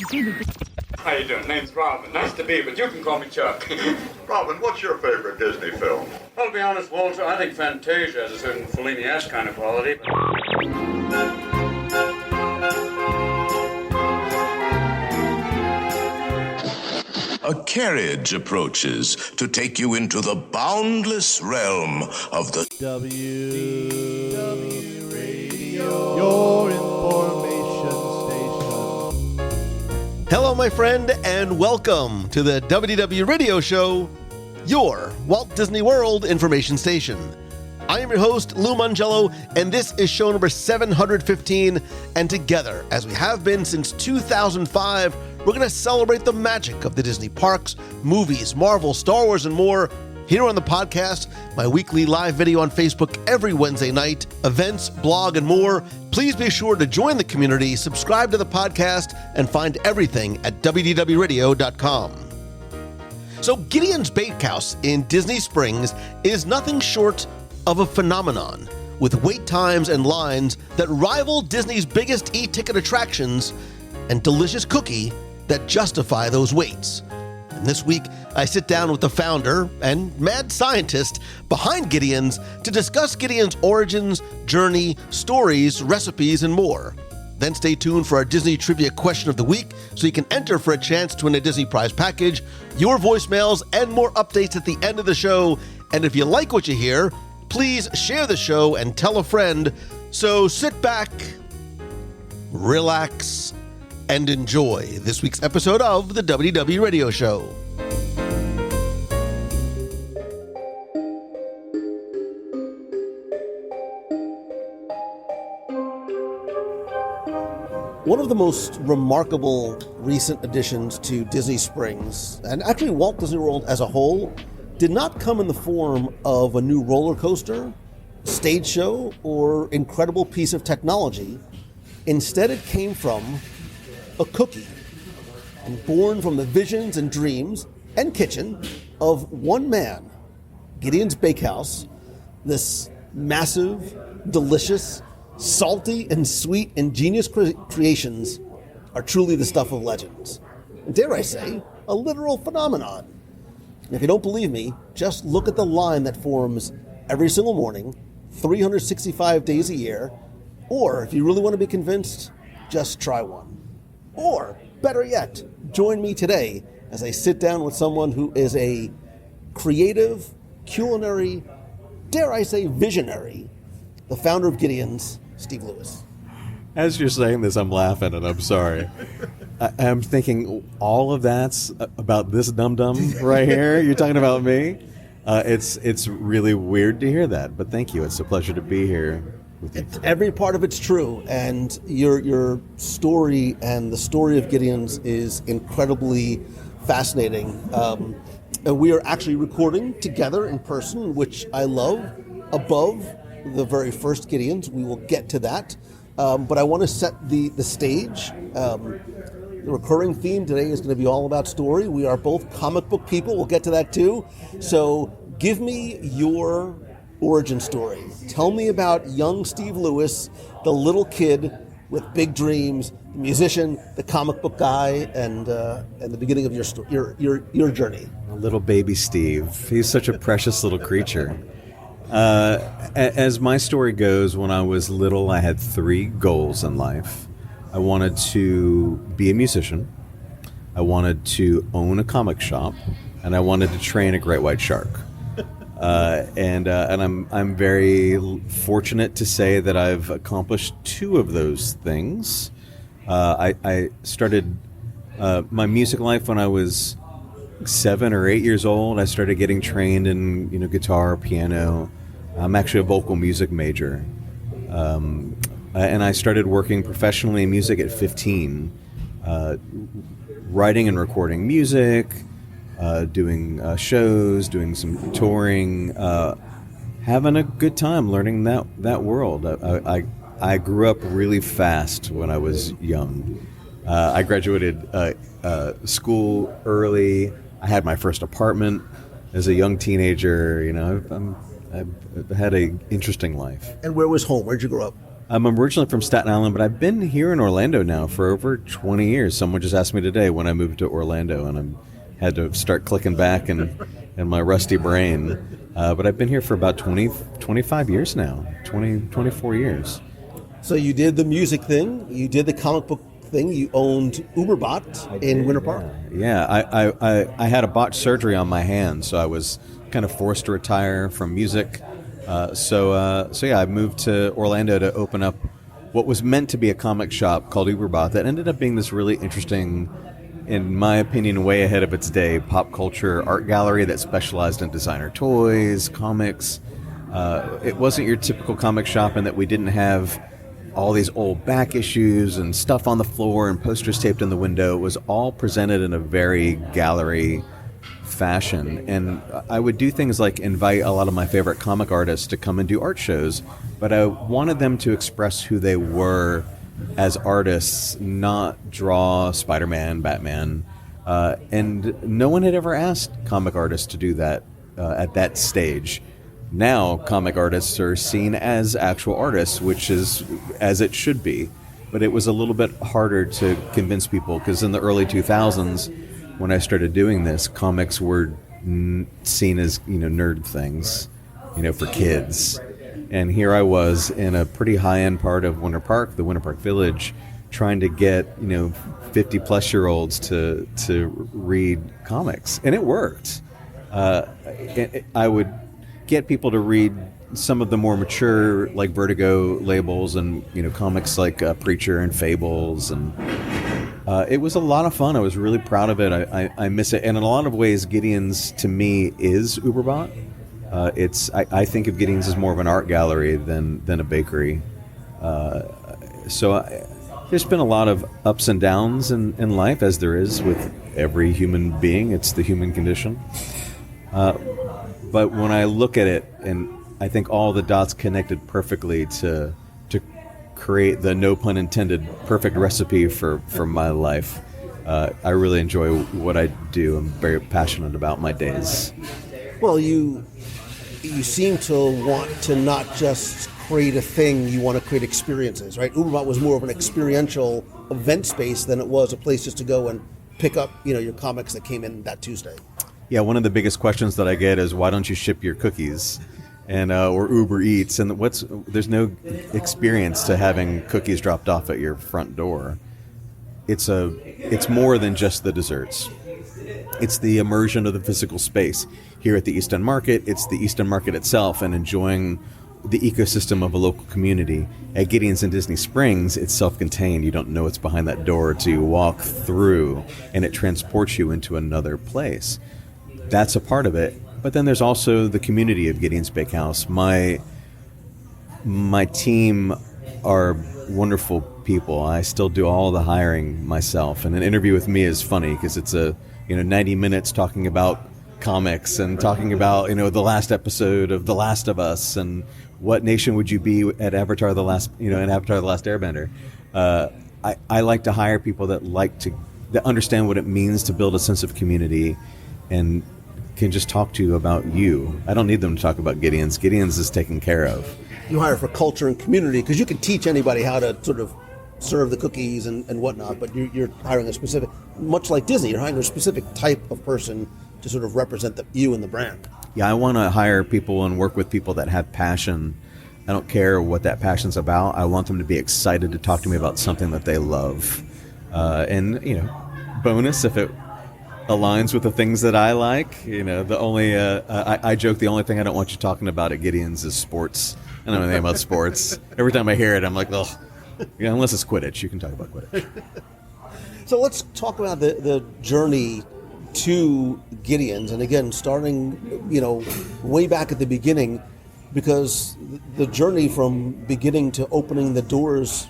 How you doing? Name's Robin. Nice to be, but you can call me Chuck. Robin, what's your favorite Disney film? Well, to be honest, Walter, I think Fantasia has a certain Fellini-esque kind of quality. A carriage approaches to take you into the boundless realm of the WDW Radio, your information station. Hello, my friend, and welcome to the WDW Radio Show, your Walt Disney World information station. I am your host, Lou Mangello, and this is show number 715, and together, as we have been since 2005, we're going to celebrate the magic of the Disney parks, movies, Marvel, Star Wars, and more here on the podcast, my weekly live video on Facebook every Wednesday night, events, blog, and more. Please be sure to join the community, subscribe to the podcast, and find everything at WDWRadio.com. So Gideon's Bakehouse in Disney Springs is nothing short of a phenomenon, with wait times and lines that rival Disney's biggest e-ticket attractions and delicious cookie that justify those waits. And this week, I sit down with the founder and mad scientist behind Gideon's to discuss Gideon's origins, journey, stories, recipes, and more. Then stay tuned for our Disney Trivia Question of the Week so you can enter for a chance to win a Disney Prize package, your voicemails, and more updates at the end of the show. And if you like what you hear, please share the show and tell a friend. So sit back, relax, and enjoy this week's episode of the WDW Radio Show. One of the most remarkable recent additions to Disney Springs, and actually Walt Disney World as a whole, did not come in the form of a new roller coaster, stage show, or incredible piece of technology. Instead, it came from a cookie, and born from the visions and dreams and kitchen of one man, Gideon's Bakehouse. This massive, delicious, salty and sweet ingenious creations are truly the stuff of legends. And dare I say, a literal phenomenon. And if you don't believe me, just look at the line that forms every single morning, 365 days a year, or if you really want to be convinced, just try one. Or, better yet, join me today as I sit down with someone who is a creative, culinary, dare I say visionary, the founder of Gideon's, Steve Lewis. As you're saying this, I'm laughing, and I'm sorry. I'm thinking all of that's about this dum-dum right here. You're talking about me? It's really weird to hear that, but thank you. It's a pleasure to be here with you. Every part of it's true, and your story and the story of Gideon's is incredibly fascinating. And we are actually recording together in person, which I love, above the very first Gideon's. We will get to that. But I want to set the stage. The recurring theme today is going to be all about story. We are both comic book people. We'll get to that too. So give me your origin story. Tell me about young Steve Lewis, the little kid with big dreams, the musician, the comic book guy, and the beginning of your journey. Little baby Steve. He's such a precious little creature. As my story goes, when I was little, I had 3 goals in life. I wanted to be a musician, I wanted to own a comic shop, and I wanted to train a great white shark. And I'm very fortunate to say that I've accomplished 2 of those things. I started my music life when I was 7 or 8 years old. I started getting trained in guitar, piano. I'm actually a vocal music major, and I started working professionally in music at 15, writing and recording music. Doing shows, doing some touring, having a good time learning that world. I grew up really fast when I was young. I graduated school early. I had my first apartment as a young teenager. I've had an interesting life. And where was home? Where'd you grow up? I'm originally from Staten Island, but I've been here in Orlando now for over 20 years. Someone just asked me today when I moved to Orlando, and I had to start clicking back in my rusty brain. But I've been here for about 25 years now, 24 years. So you did the music thing, you did the comic book thing, you owned Uberbot in Winter Park. Yeah, I had a botched surgery on my hand, so I was kind of forced to retire from music. So I moved to Orlando to open up what was meant to be a comic shop called Uberbot that ended up being this really interesting, in my opinion, way ahead of its day, pop culture art gallery that specialized in designer toys, comics. It wasn't your typical comic shop in that we didn't have all these old back issues and stuff on the floor and posters taped in the window. It was all presented in a very gallery fashion, and I would do things like invite a lot of my favorite comic artists to come and do art shows, but I wanted them to express who they were as artists, not draw Spider-Man, Batman, and no one had ever asked comic artists to do that at that stage. Now comic artists are seen as actual artists, which is as it should be, but it was a little bit harder to convince people because in the early 2000s when I started doing this, comics were seen as, nerd things, for kids. And here I was in a pretty high-end part of Winter Park, the Winter Park Village, trying to get, 50-plus-year-olds to read comics. And it worked. I would get people to read some of the more mature, like Vertigo labels and, comics like Preacher and Fables, and it was a lot of fun. I was really proud of it. I miss it. And in a lot of ways, Gideon's, to me, is Uberbot. I think of Gideon's as more of an art gallery than a bakery. There's been a lot of ups and downs in life, as there is with every human being. It's the human condition. But when I look at it, and I think all the dots connected perfectly to create the, no pun intended, perfect recipe for my life. I really enjoy what I do. I'm very passionate about my days. Well, you seem to want to not just create a thing, you want to create experiences, right? Uberbot was more of an experiential event space than it was a place just to go and pick up, your comics that came in that Tuesday. Yeah, one of the biggest questions that I get is, why don't you ship your cookies? And or Uber Eats, and there's no experience to having cookies dropped off at your front door. It's more than just the desserts. It's the immersion of the physical space. Here at the East End Market, it's the East End Market itself and enjoying the ecosystem of a local community. At Gideon's in Disney Springs, it's self-contained. You don't know what's behind that door till you walk through, and it transports you into another place. That's a part of it. But then there's also the community of Gideon's Bakehouse. My team are wonderful people. I still do all the hiring myself. And an interview with me is funny because it's 90 minutes talking about comics and talking about, the last episode of The Last of Us and what nation would you be at Avatar the Last Airbender. I like to hire people that understand what it means to build a sense of community and can just talk to you about you. I don't need them to talk about Gideon's. Gideon's is taken care of. You hire for culture and community because you can teach anybody how to sort of serve the cookies and whatnot, but you're hiring a specific, much like Disney, you're hiring a specific type of person to sort of represent you and the brand. Yeah, I want to hire people and work with people that have passion. I don't care what that passion's about. I want them to be excited to talk to me about something that they love. And bonus if it aligns with the things that I like. I joke the only thing I don't want you talking about at Gideon's is sports. I don't know anything about sports. Every time I hear it, I'm like, ugh. Unless it's Quidditch, you can talk about Quidditch. So let's talk about the journey to Gideon's, and again, starting, way back at the beginning, because the journey from beginning to opening the doors,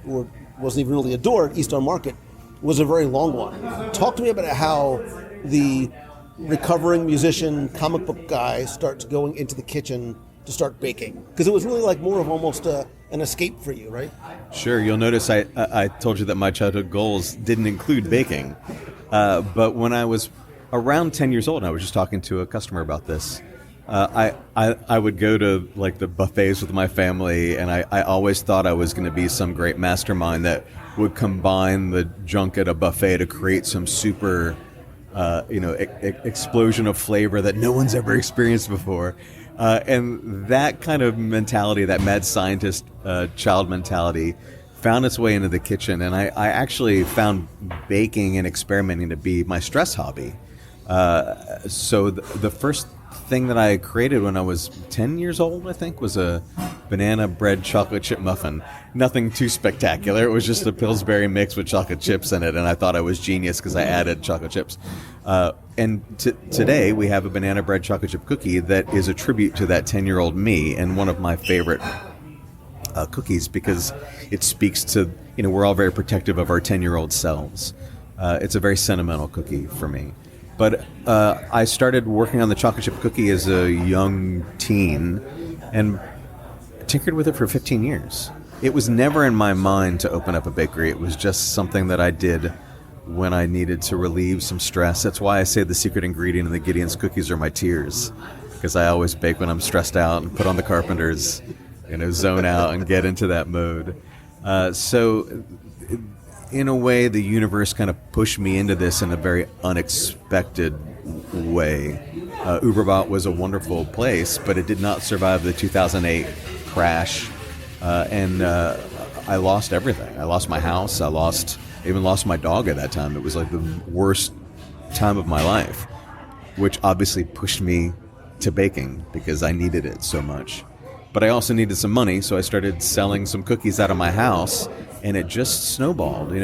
or wasn't even really a door at East End Market, was a very long one. Talk to me about how the recovering musician, comic book guy starts going into the kitchen to start baking, because it was really like more of almost an escape for you, right? Sure. You'll notice I told you that my childhood goals didn't include baking. But when I was around 10 years old, and I was just talking to a customer about this, I would go to like the buffets with my family, and I always thought I was going to be some great mastermind that would combine the junk at a buffet to create some super, explosion of flavor that no one's ever experienced before. And that kind of mentality, that mad scientist child mentality, found its way into the kitchen. And I actually found baking and experimenting to be my stress hobby. So the first thing that I created when I was 10 years old, I think, was a banana bread chocolate chip muffin. Nothing too spectacular. It was just a Pillsbury mix with chocolate chips in it, and I thought I was genius because I added chocolate chips. Today we have a banana bread chocolate chip cookie that is a tribute to that 10-year-old me, and one of my favorite cookies because it speaks to, we're all very protective of our 10-year-old selves. It's a very sentimental cookie for me. But I started working on the chocolate chip cookie as a young teen and tinkered with it for 15 years. It was never in my mind to open up a bakery. It was just something that I did when I needed to relieve some stress. That's why I say the secret ingredient in the Gideon's cookies are my tears, because I always bake when I'm stressed out and put on the Carpenters, zone out and get into that mode. So in a way, the universe kind of pushed me into this in a very unexpected way. Uberbot was a wonderful place, but it did not survive the 2008 crash, and I lost everything. I lost my house. I even lost my dog at that time. It was like the worst time of my life, which obviously pushed me to baking because I needed it so much. But I also needed some money, so I started selling some cookies out of my house, and it just snowballed. In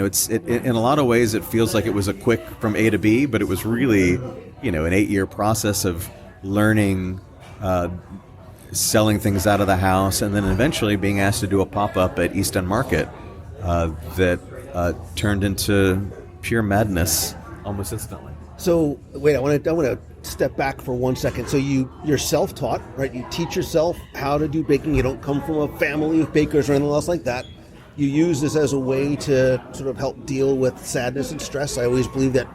a lot of ways, it feels like it was a quick from A to B, but it was really, an 8-year process of learning, selling things out of the house, and then eventually being asked to do a pop-up at East End Market that turned into pure madness almost instantly. So, wait, I want to step back for 1 second. So you're self-taught, right? You teach yourself how to do baking. You don't come from a family of bakers or anything else like that. You use this as a way to sort of help deal with sadness and stress. I always believe that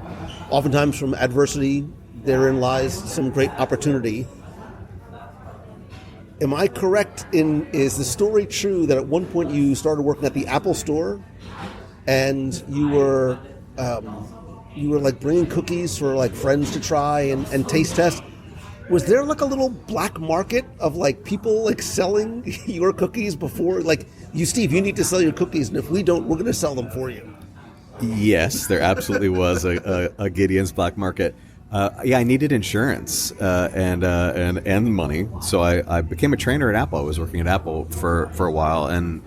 oftentimes from adversity, therein lies some great opportunity. Am I correct is the story true that at one point you started working at the Apple store and you were like bringing cookies for like friends to try and taste test? Was there like a little black market of like people like selling your cookies before, like, Steve, you need to sell your cookies, and if we don't, we're going to sell them for you? Yes, there absolutely was a Gideon's black market. I needed insurance and money, so I became a trainer at Apple. I was working at Apple for a while, and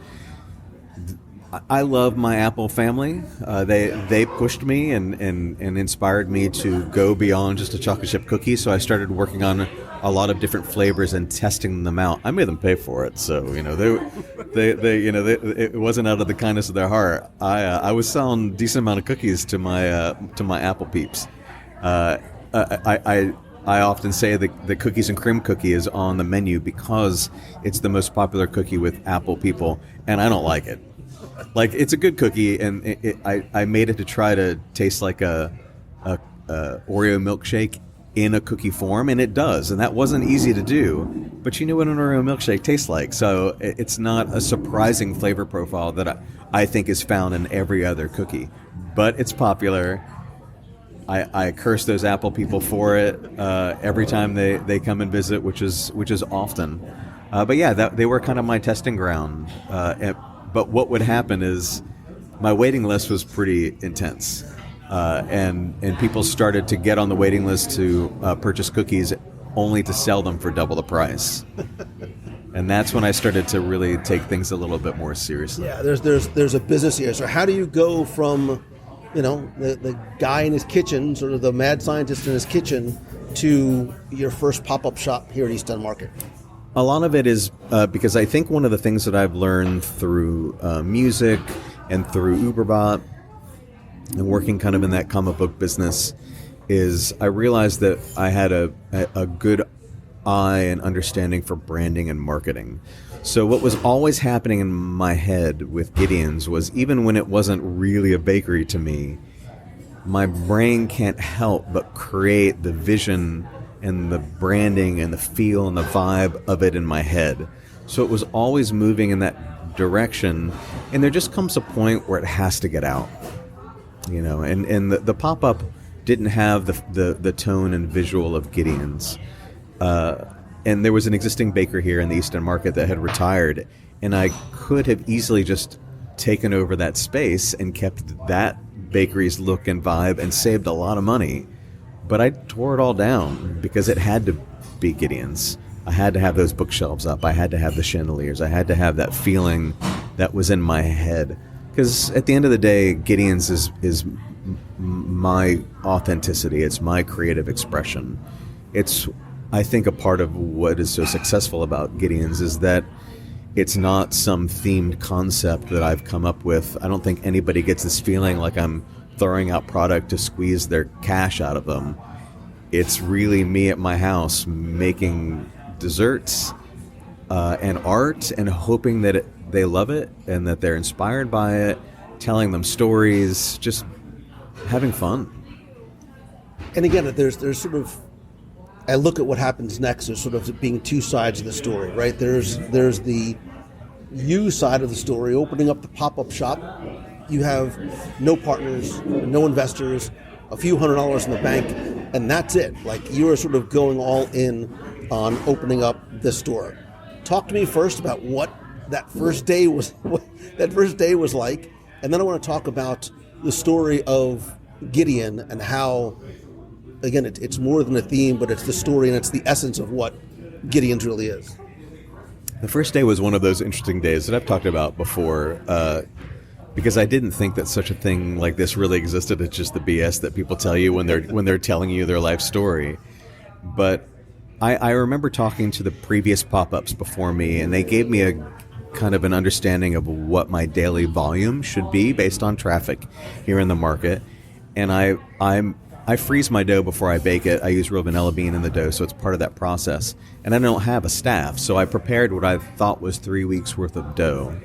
I love my Apple family. They pushed me and inspired me to go beyond just a chocolate chip cookie. So I started working on a lot of different flavors and testing them out. I made them pay for it, so it wasn't out of the kindness of their heart. I was selling a decent amount of cookies to my Apple peeps. I often say that the cookies and cream cookie is on the menu because it's the most popular cookie with Apple people, and I don't like it. Like, it's a good cookie, and I made it to try to taste like a Oreo milkshake in a cookie form, and it does, and that wasn't easy to do. But you know what an Oreo milkshake tastes like, so it's not a surprising flavor profile that I think is found in every other cookie. But it's popular. I curse those Apple people for it every time they come and visit, which is often. But yeah, they were kind of my testing ground. But what would happen is my waiting list was pretty intense, and people started to get on the waiting list to purchase cookies only to sell them for double the price. And that's when I started to really take things a little bit more seriously. Yeah, there's a business here. So how do you go from, the guy in his kitchen, sort of the mad scientist in his kitchen, to your first pop-up shop here at East End Market? A lot of it is because I think one of the things that I've learned through music and through Uberbot and working kind of in that comic book business is I realized that I had a good eye and understanding for branding and marketing. So what was always happening in my head with Gideon's was, even when it wasn't really a bakery to me, my brain can't help but create the vision and the branding and the feel and the vibe of it in my head. So it was always moving in that direction, and there just comes a point where it has to get out, and the pop-up didn't have the tone and visual of Gideon's. And there was an existing baker here in the East End Market that had retired, and I could have easily just taken over that space and kept that bakery's look and vibe and saved a lot of money. But I tore it all down because it had to be Gideon's. I had to have those bookshelves up. I had to have the chandeliers. I had to have that feeling that was in my head. Because at the end of the day, Gideon's is my authenticity. It's my creative expression. It's, I think, a part of what is so successful about Gideon's is that it's not some themed concept that I've come up with. I don't think anybody gets this feeling like I'm throwing out product to squeeze their cash out of them. It's really me at my house making desserts and art and hoping that they love it and that they're inspired by it, telling them stories, just having fun. And again, there's sort of, I look at what happens next, there's sort of being two sides of the story, right? There's the you side of the story, opening up the pop-up shop. You have no partners, no investors, a few $100s in the bank, and that's it. Like, you are sort of going all in on opening up this store. Talk to me first about what that first day was like, and then I want to talk about the story of Gideon and how, again, it's more than a theme, but it's the story and it's the essence of what Gideon's really is. The first day was one of those interesting days that I've talked about before, because I didn't think that such a thing like this really existed. It's just the BS that people tell you when they're telling you their life story. But I remember talking to the previous pop-ups before me, and they gave me a kind of an understanding of what my daily volume should be based on traffic here in the market. And I freeze my dough before I bake it. I use real vanilla bean in the dough, so it's part of that process. And I don't have a staff, so I prepared what I thought was 3 weeks worth of dough.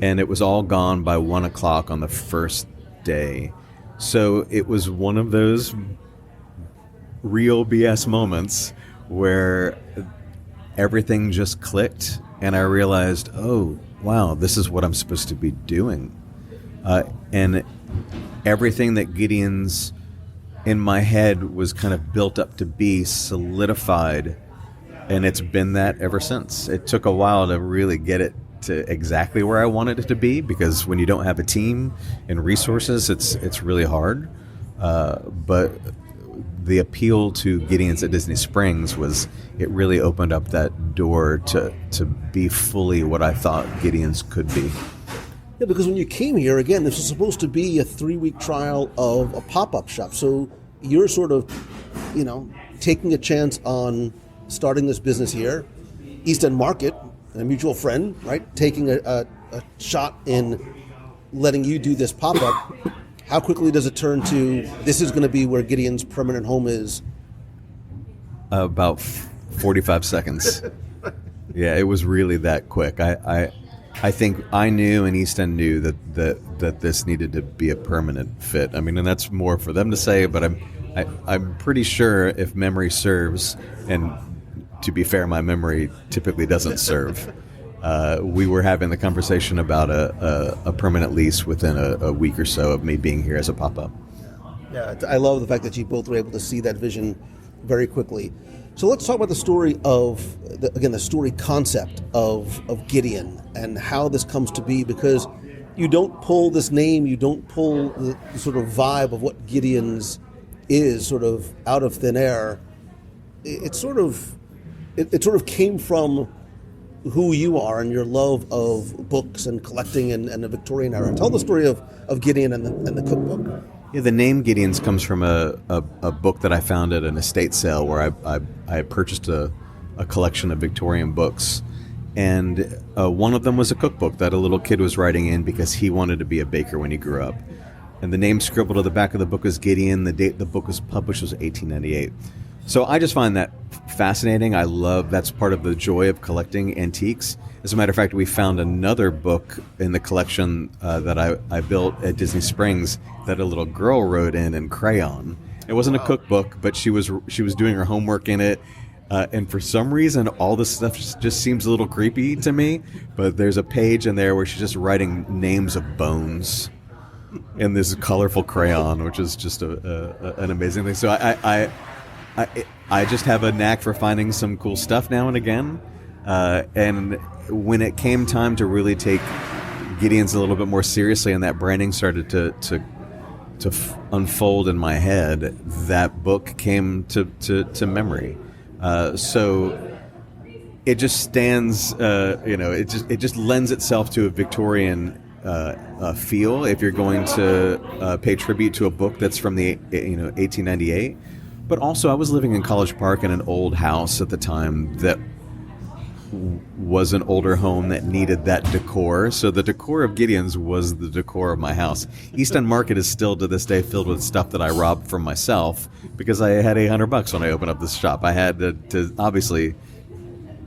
And it was all gone by 1 o'clock on the first day. So it was one of those real BS moments where everything just clicked, and I realized, oh, wow, this is what I'm supposed to be doing. And everything that Gideon's in my head was kind of built up to be solidified, and it's been that ever since. It took a while to really get it to exactly where I wanted it to be, because when you don't have a team and resources, it's really hard. But the appeal to Gideon's at Disney Springs was it really opened up that door to be fully what I thought Gideon's could be. Yeah, because when you came here, again, this was supposed to be a 3-week trial of a pop-up shop. So you're sort of, taking a chance on starting this business here. East End Market, a mutual friend, right, taking a shot in letting you do this pop-up. How quickly does it turn to, this is going to be where Gideon's permanent home is? About 45 seconds. Yeah, it was really that quick. I think I knew and East End knew that this needed to be a permanent fit. I mean, and that's more for them to say, but I'm pretty sure, if memory serves, and to be fair, my memory typically doesn't serve, we were having the conversation about a permanent lease within a week or so of me being here as a pop-up. Yeah, I love the fact that you both were able to see that vision very quickly. So let's talk about the story of, the story concept of Gideon and how this comes to be, because you don't pull this name, you don't pull the sort of vibe of what Gideon's is sort of out of thin air. It sort of came from who you are and your love of books and collecting and the Victorian era. Tell the story of Gideon and the cookbook. Yeah, the name Gideon's comes from a book that I found at an estate sale where I purchased a collection of Victorian books, and one of them was a cookbook that a little kid was writing in because he wanted to be a baker when he grew up. And the name scribbled to the back of the book was Gideon. The date the book was published was 1898. So I just find that fascinating. That's part of the joy of collecting antiques. As a matter of fact, we found another book in the collection that I built at Disney Springs that a little girl wrote in crayon. It wasn't a cookbook, but she was doing her homework in it. And for some reason, all this stuff just seems a little creepy to me. But there's a page in there where she's just writing names of bones in this colorful crayon, which is just an amazing thing. So I just have a knack for finding some cool stuff now and again. And when it came time to really take Gideon's a little bit more seriously, and that branding started to unfold in my head, that book came to memory. So it just stands, it just lends itself to a Victorian feel. If you're going to pay tribute to a book that's from the 1898, but also I was living in College Park in an old house at the time that was an older home that needed that decor. So the decor of Gideon's was the decor of my house. East End Market is still to this day filled with stuff that I robbed from myself because I had $800 when I opened up this shop. I had to obviously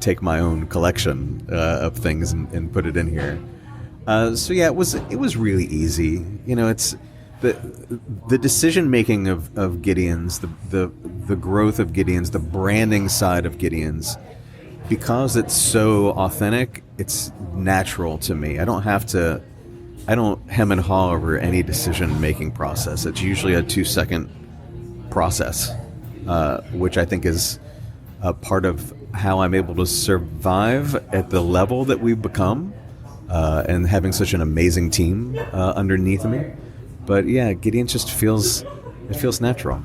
take my own collection of things and put it in here. So yeah, it was really easy. It's the decision making of Gideon's, the growth of Gideon's, the branding side of Gideon's. Because it's so authentic, it's natural to me. I don't hem and haw over any decision-making process. It's usually a 2-second process, which I think is a part of how I'm able to survive at the level that we've become, and having such an amazing team underneath me. But yeah, Gideon just feels natural.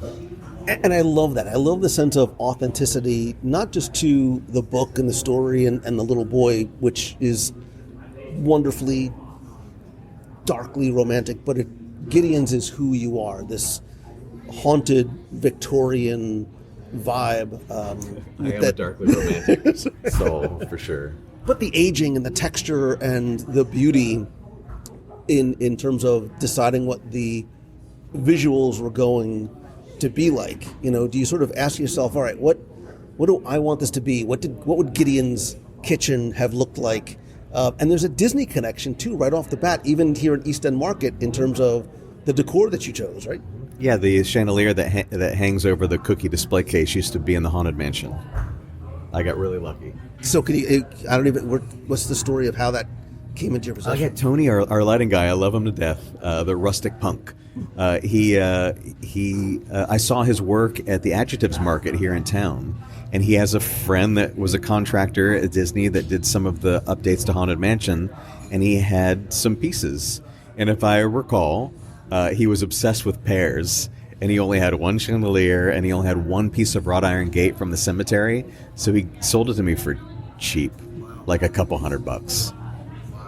And I love that. I love the sense of authenticity, not just to the book and the story and the little boy, which is wonderfully, darkly romantic, but Gideon's is who you are, this haunted Victorian vibe. I am a darkly romantic soul, for sure. But the aging and the texture and the beauty in terms of deciding what the visuals were going to be like, do you sort of ask yourself, all right, what do I want this to be? What would Gideon's kitchen have looked like? And there's a Disney connection too, right off the bat, even here in East End Market, in terms of the decor that you chose, right? Yeah, the chandelier that hangs over the cookie display case used to be in the Haunted Mansion. I got really lucky. So what's the story of how that came into your possession? Yeah, Tony, our lighting guy, I love him to death. The rustic punk. I saw his work at the Adjectives Market here in town, and he has a friend that was a contractor at Disney that did some of the updates to Haunted Mansion, and he had some pieces. And if I recall, he was obsessed with pears, and he only had one chandelier, and he only had one piece of wrought iron gate from the cemetery, so he sold it to me for cheap, like a couple $100,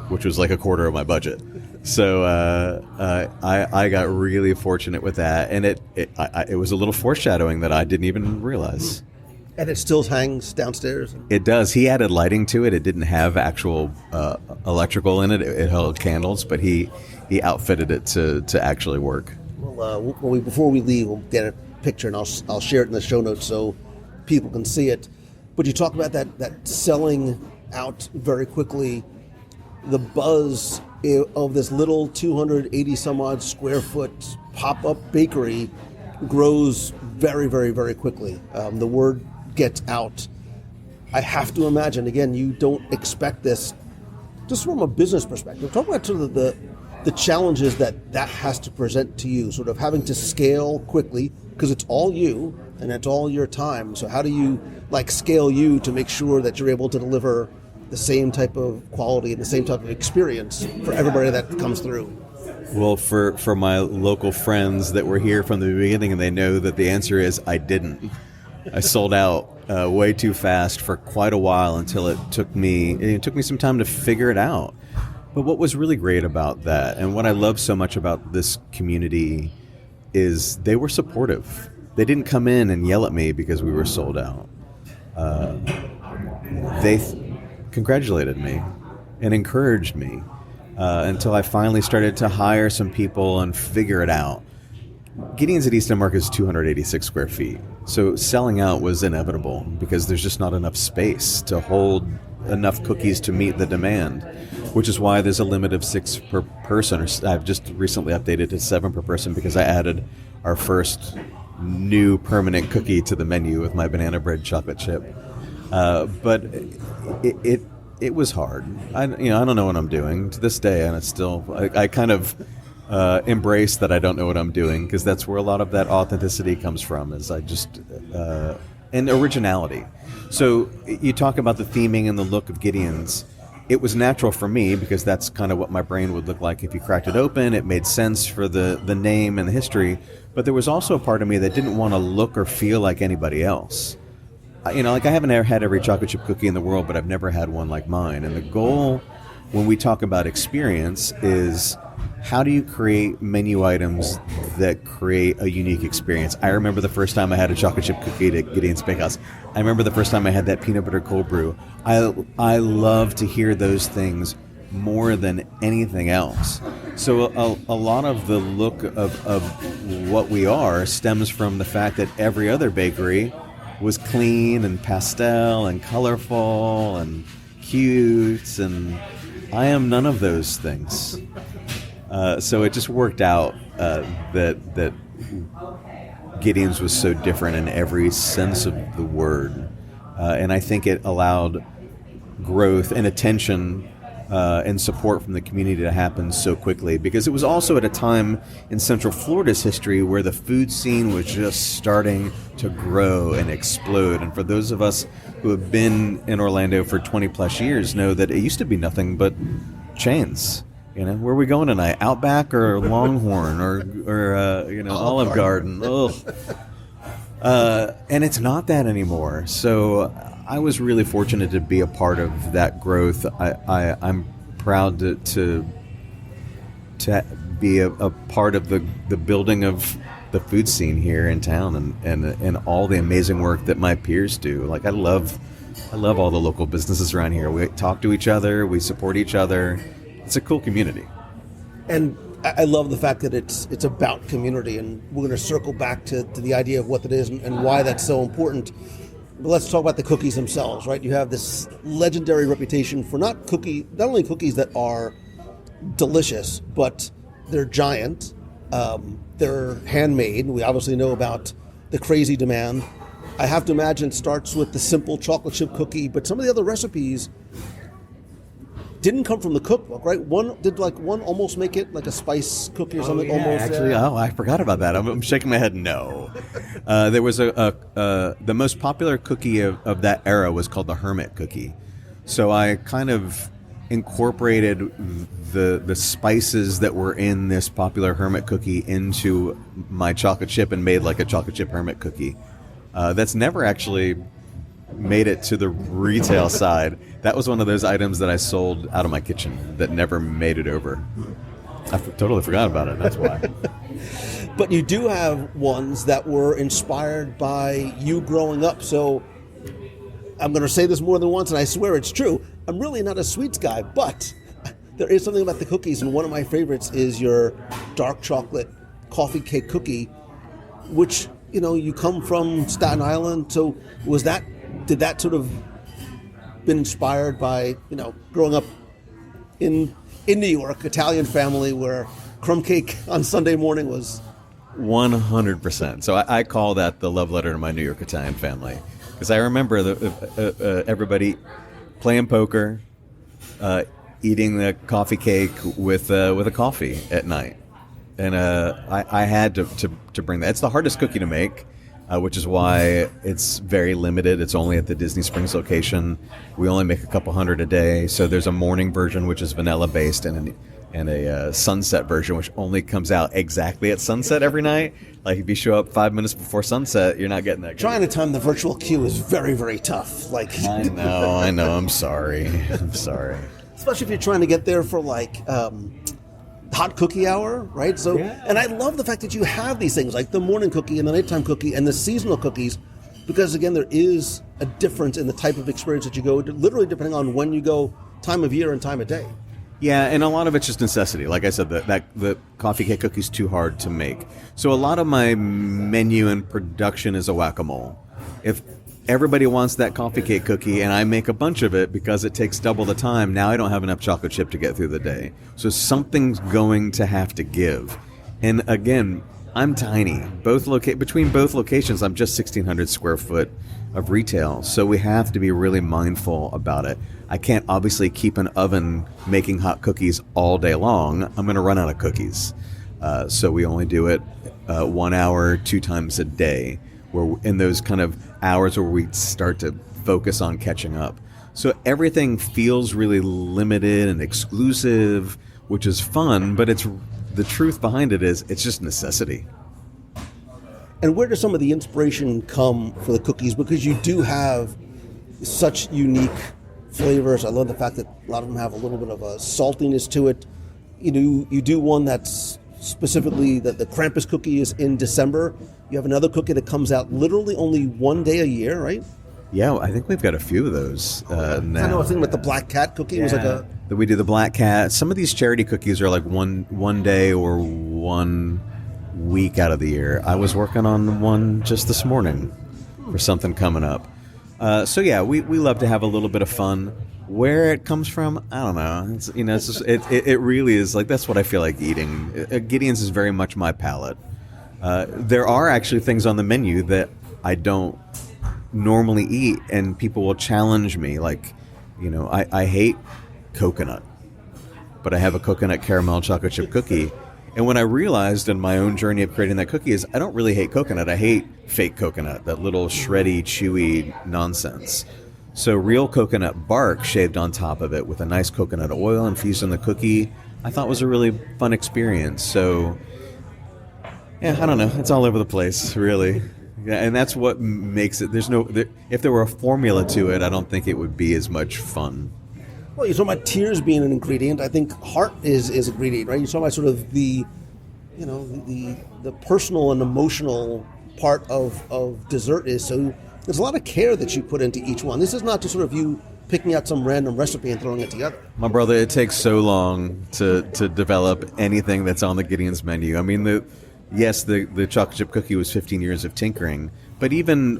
which was like a quarter of my budget. So I got really fortunate with that, and it was a little foreshadowing that I didn't even realize. And it still hangs downstairs? It does. He added lighting to it. It didn't have actual electrical in it. It held candles, but he outfitted it to actually work. Well, before we leave, we'll get a picture, and I'll share it in the show notes so people can see it. But you talk about that selling out very quickly. The buzz of this little 280 some odd square foot pop-up bakery grows very, very, very quickly. The word gets out. I have to imagine, again, you don't expect this just from a business perspective. Talk about sort of the challenges that has to present to you, sort of having to scale quickly, because it's all you and it's all your time. So how do you scale you to make sure that you're able to deliver the same type of quality and the same type of experience for everybody that comes through? Well, for my local friends that were here from the beginning, and they know that the answer is I didn't. I sold out way too fast for quite a while until it took me some time to figure it out. But what was really great about that, and what I love so much about this community, is they were supportive. They didn't come in and yell at me because we were sold out. They congratulated me and encouraged me until I finally started to hire some people and figure it out. Gideon's at East End Market is 286 square feet, so selling out was inevitable because there's just not enough space to hold enough cookies to meet the demand, which is why there's a limit of 6 per person. I've just recently updated to 7 per person because I added our first new permanent cookie to the menu with my banana bread chocolate chip. But it was hard. I don't know what I'm doing to this day, and it's still I kind of embrace that I don't know what I'm doing, because that's where a lot of that authenticity comes from. Is I just and originality. So you talk about the theming and the look of Gideon's. It was natural for me because that's kind of what my brain would look like if you cracked it open. It made sense for the name and the history. But there was also a part of me that didn't want to look or feel like anybody else. I haven't ever had every chocolate chip cookie in the world, but I've never had one like mine. And the goal when we talk about experience is, how do you create menu items that create a unique experience? I remember the first time I had a chocolate chip cookie at Gideon's Bakehouse. I remember the first time I had that peanut butter cold brew. I love to hear those things more than anything else. So a lot of the look of what we are stems from the fact that every other bakery was clean and pastel and colorful and cute, and I am none of those things. So it just worked out that Gideon's was so different in every sense of the word. And I think it allowed growth and attention and support from the community to happen so quickly, because it was also at a time in Central Florida's history where the food scene was just starting to grow and explode. And for those of us who have been in Orlando for 20 plus years know that it used to be nothing but chains. Where are we going tonight? Outback or Longhorn or Olive Garden? And it's not that anymore. So I was really fortunate to be a part of that growth. I'm proud to be a part of the building of the food scene here in town, and all the amazing work that my peers do. Like I love all the local businesses around here. We talk to each other, we support each other. It's a cool community. And I love the fact that it's about community, and we're going to circle back to the idea of what that is and why that's so important. But let's talk about the cookies themselves, right? You have this legendary reputation for not only cookies that are delicious, but they're giant, they're handmade. We obviously know about the crazy demand. I have to imagine it starts with the simple chocolate chip cookie, but some of the other recipes didn't come from the cookbook, right? One almost make it like a spice cookie or something. Actually, I forgot about that. I'm shaking my head. No, there was the most popular cookie of that era was called the Hermit cookie. So I kind of incorporated the spices that were in this popular Hermit cookie into my chocolate chip and made like a chocolate chip Hermit cookie. That's never actually made it to the retail side. That was one of those items that I sold out of my kitchen that never made it over. I totally forgot about it. That's why. But you do have ones that were inspired by you growing up. So I'm going to say this more than once, and I swear it's true. I'm really not a sweets guy, but there is something about the cookies, and one of my favorites is your dark chocolate coffee cake cookie, which, you come from Staten Island. So did that sort of been inspired by, growing up in New York, Italian family where crumb cake on Sunday morning was 100%. So I call that the love letter to my New York Italian family, because I remember everybody playing poker, eating the coffee cake with a coffee at night, and I had to bring that. It's the hardest cookie to make. Which is why it's very limited. It's only at the Disney Springs location. We only make a couple hundred a day. So there's a morning version, which is vanilla based, and a sunset version, which only comes out exactly at sunset every night. Like if you show up 5 minutes before sunset, you're not getting that. Trying to time the virtual queue is very, very tough. I know. I'm sorry. Especially if you're trying to get there for hot cookie hour, right? So, yeah. And I love the fact that you have these things like the morning cookie and the nighttime cookie and the seasonal cookies, because again, there is a difference in the type of experience that you go, literally depending on when you go, time of year and time of day. Yeah, and a lot of it's just necessity. Like I said, the coffee cake cookie's too hard to make. So a lot of my menu and production is a whack-a-mole. If everybody wants that coffee cake cookie and I make a bunch of it because it takes double the time, now I don't have enough chocolate chip to get through the day. So something's going to have to give. And again, I'm tiny. Between both locations, I'm just 1,600 square foot of retail, so we have to be really mindful about it. I can't obviously keep an oven making hot cookies all day long. I'm going to run out of cookies. So we only do it 1 hour, 2 times a day. We're in those kind of hours where we start to focus on catching up. So everything feels really limited and exclusive, which is fun, but the truth behind it is it's just necessity. And where does some of the inspiration come for the cookies? Because you do have such unique flavors. I love the fact that a lot of them have a little bit of a saltiness to it. You do one that's specifically that the Krampus cookie is in December. You have another cookie that comes out literally only one day a year, right? Yeah, I think we've got a few of those now. I know. I was thinking about the Black Cat cookie. Yeah. It was like a. That we do the Black Cat. Some of these charity cookies are like one day or 1 week out of the year. I was working on one just this morning for something coming up. So yeah, we love to have a little bit of fun. Where it comes from, I don't know. It's just, it really is like that's what I feel like eating. Gideon's is very much my palate. There are actually things on the menu that I don't normally eat, and people will challenge me. Like, I hate coconut, but I have a coconut caramel chocolate chip cookie. And when I realized in my own journey of creating that cookie is I don't really hate coconut. I hate fake coconut, that little shreddy, chewy nonsense. So real coconut bark shaved on top of it with a nice coconut oil infused in the cookie, I thought was a really fun experience. So, yeah, I don't know. It's all over the place, really. Yeah, and that's what makes it. If there were a formula to it, I don't think it would be as much fun. Well, you're talking about tears being an ingredient. I think heart is an ingredient, right? You're talking about sort of the personal and emotional part of dessert is. So there's a lot of care that you put into each one. This is not just sort of you picking out some random recipe and throwing it together. My brother, it takes so long to develop anything that's on the Gideon's menu. I mean, the chocolate chip cookie was 15 years of tinkering. But even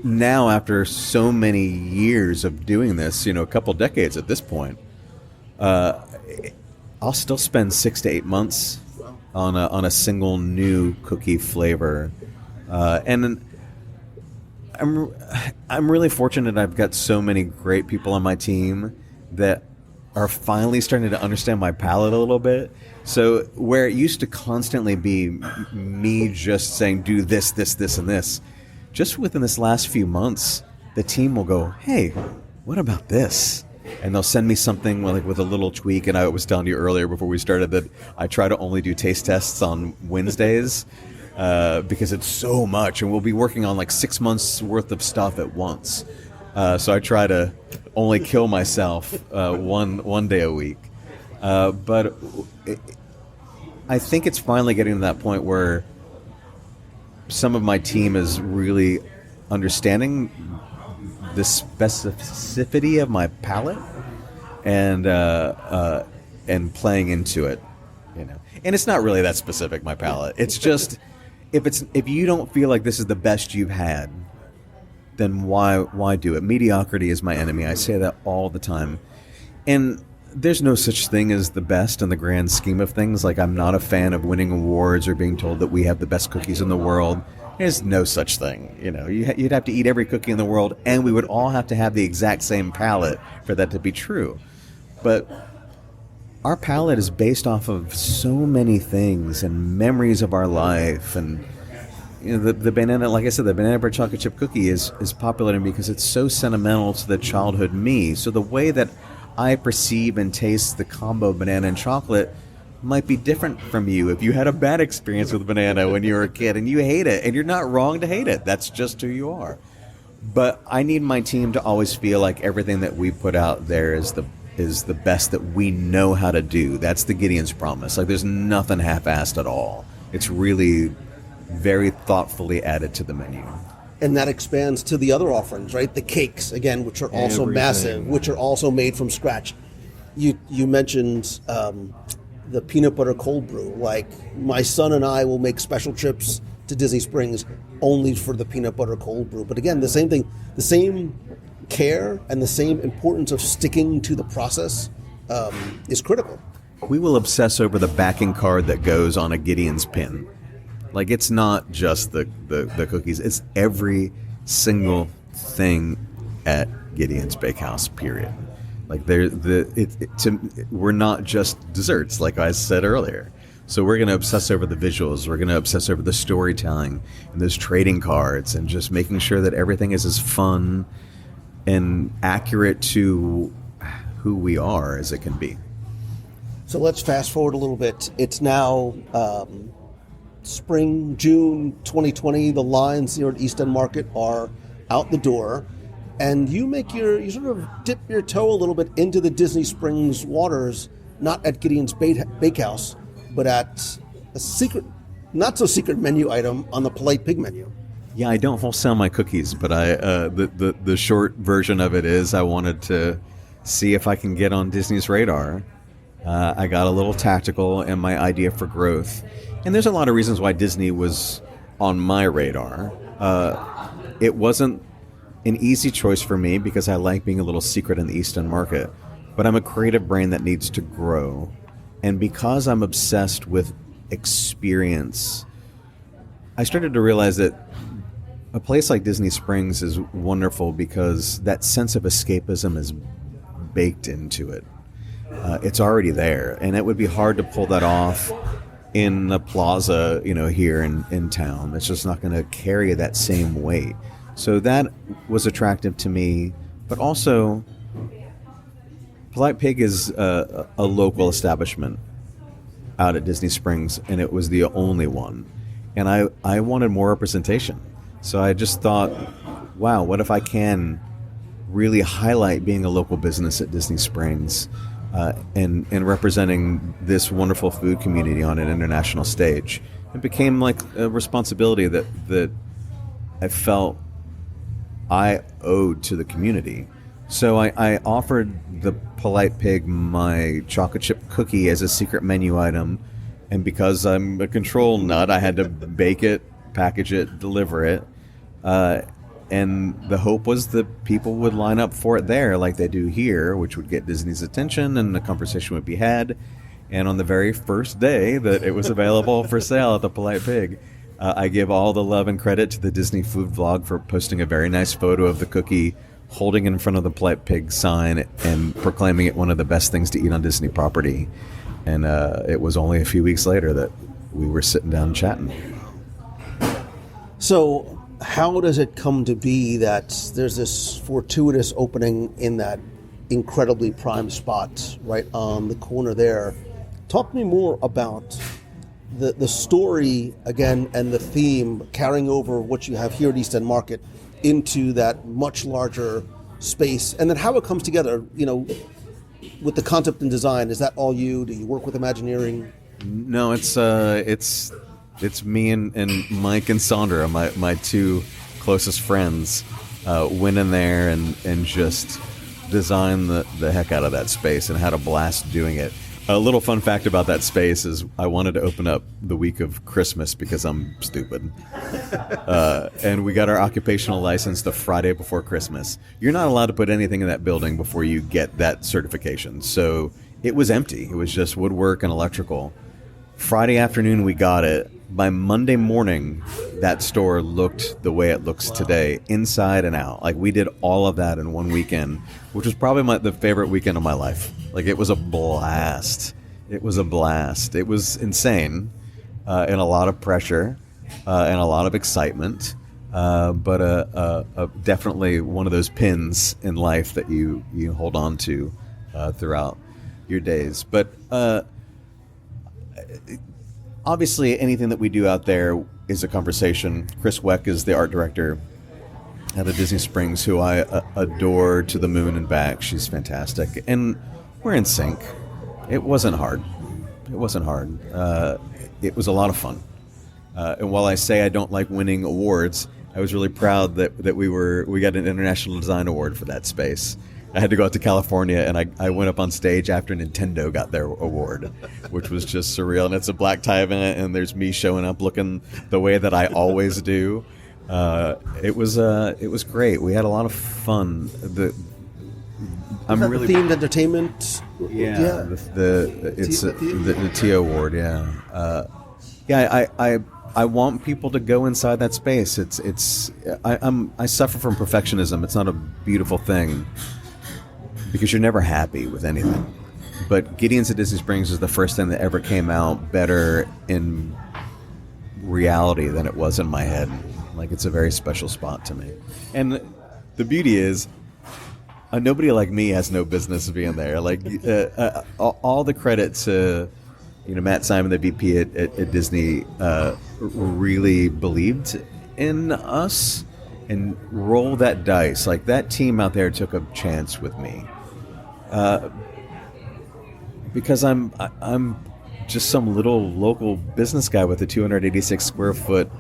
now, after so many years of doing this, a couple decades at this point, I'll still spend 6 to 8 months on a single new cookie flavor, and I'm really fortunate. I've got so many great people on my team that are finally starting to understand my palate a little bit. So where it used to constantly be me just saying do this, this, this, and this. Just within this last few months, the team will go, hey, what about this? And they'll send me something with a little tweak. And I was telling you earlier before we started that I try to only do taste tests on Wednesdays because it's so much. And we'll be working on 6 months worth of stuff at once. So I try to only kill myself one day a week. But I think it's finally getting to that point where some of my team is really understanding the specificity of my palate and playing into it, And it's not really that specific, my palate. It's just if you don't feel like this is the best you've had, then why do it? Mediocrity is my enemy. I say that all the time, and there's no such thing as the best in the grand scheme of things. I'm not a fan of winning awards or being told that we have the best cookies in the world. There's no such thing. You'd have to eat every cookie in the world, and we would all have to have the exact same palate for that to be true. But our palate is based off of so many things and memories of our life. And the banana, like I said, the banana bread chocolate chip cookie is popular to me because it's so sentimental to the childhood me. So the way that I perceive and taste the combo banana and chocolate might be different from you. If you had a bad experience with banana when you were a kid and you hate it, and you're not wrong to hate it, that's just who you are. But I need my team to always feel like everything that we put out there is the best that we know how to do. That's the Gideon's promise. There's nothing half-assed at all. It's really very thoughtfully added to the menu. And that expands to the other offerings, right? The cakes, again, which are also massive, which are also made from scratch. You mentioned the peanut butter cold brew. My son and I will make special trips to Disney Springs only for the peanut butter cold brew. But again, the same thing, the same care and the same importance of sticking to the process is critical. We will obsess over the backing card that goes on a Gideon's pin. Like, it's not just the cookies; it's every single thing at Gideon's Bakehouse. Period. Like, we're not just desserts, like I said earlier. So we're going to obsess over the visuals. We're going to obsess over the storytelling and those trading cards, and just making sure that everything is as fun and accurate to who we are as it can be. So let's fast forward a little bit. It's now spring, June 2020. The lines here at East End Market are out the door, and you sort of dip your toe a little bit into the Disney Springs waters, not at Gideon's Bakehouse, but at a secret, not so secret menu item on the Polite Pig menu. Yeah, I don't wholesale my cookies, but the short version of it is I wanted to see if I can get on Disney's radar. I got a little tactical in my idea for growth. And there's a lot of reasons why Disney was on my radar. It wasn't an easy choice for me because I like being a little secret in the East End Market. But I'm a creative brain that needs to grow. And because I'm obsessed with experience, I started to realize that a place like Disney Springs is wonderful because that sense of escapism is baked into it. It's already there, and it would be hard to pull that off in the plaza, here in town. It's just not going to carry that same weight. So that was attractive to me, but also Polite Pig is a local establishment out at Disney Springs, and it was the only one. And I wanted more representation. So I just thought, wow, what if I can really highlight being a local business at Disney Springs and representing this wonderful food community on an international stage. It became like a responsibility that I felt I owed to the community. So I offered the Polite Pig my chocolate chip cookie as a secret menu item, and because I'm a control nut, I had to bake it, package it, deliver it, and the hope was that people would line up for it there like they do here, which would get Disney's attention and the conversation would be had. And on the very first day that it was available for sale at the Polite Pig, I give all the love and credit to the Disney Food Vlog for posting a very nice photo of the cookie holding in front of the Polite Pig sign and proclaiming it one of the best things to eat on Disney property. And it was only a few weeks later that we were sitting down chatting. So how does it come to be that there's this fortuitous opening in that incredibly prime spot right on the corner there? Talk to me more about the story, again, and the theme carrying over what you have here at East End Market into that much larger space, and then how it comes together, with the concept and design. Is that all you? Do you work with Imagineering? No, it's me and Mike and Sandra, my two closest friends, went in there and just designed the heck out of that space and had a blast doing it. A little fun fact about that space is I wanted to open up the week of Christmas because I'm stupid. And we got our occupational license the Friday before Christmas. You're not allowed to put anything in that building before you get that certification. So it was empty. It was just woodwork and electrical. Friday afternoon we got it. By Monday morning, that store looked the way it looks today, inside and out. Like, we did all of that in one weekend, which was probably the favorite weekend of my life. Like, it was a blast. It was a blast. It was insane, and a lot of pressure, and a lot of excitement, but definitely one of those pins in life that you hold on to throughout your days. But obviously, anything that we do out there is a conversation. Chris Weck is the art director at the Disney Springs, who I adore to the moon and back. She's fantastic. And we're in sync. It wasn't hard. It wasn't hard. It was a lot of fun. And while I say I don't like winning awards, I was really proud that we got an International Design Award for that space. I had to go out to California, and I went up on stage after Nintendo got their award, which was just surreal. And it's a black tie event, and there's me showing up looking the way that I always do. It was great. We had a lot of fun. I'm really themed entertainment. Yeah. The TO award. Yeah. I want people to go inside that space. I suffer from perfectionism. It's not a beautiful thing because you're never happy with anything. But Gideon's at Disney Springs is the first thing that ever came out better in reality than it was in my head. Like, it's a very special spot to me. And the beauty is, nobody like me has no business being there. Like, all the credit to, Matt Simon, the VP at Disney, really believed in us and rolled that dice. Like, that team out there took a chance with me. Because I'm just some little local business guy with a 286 square foot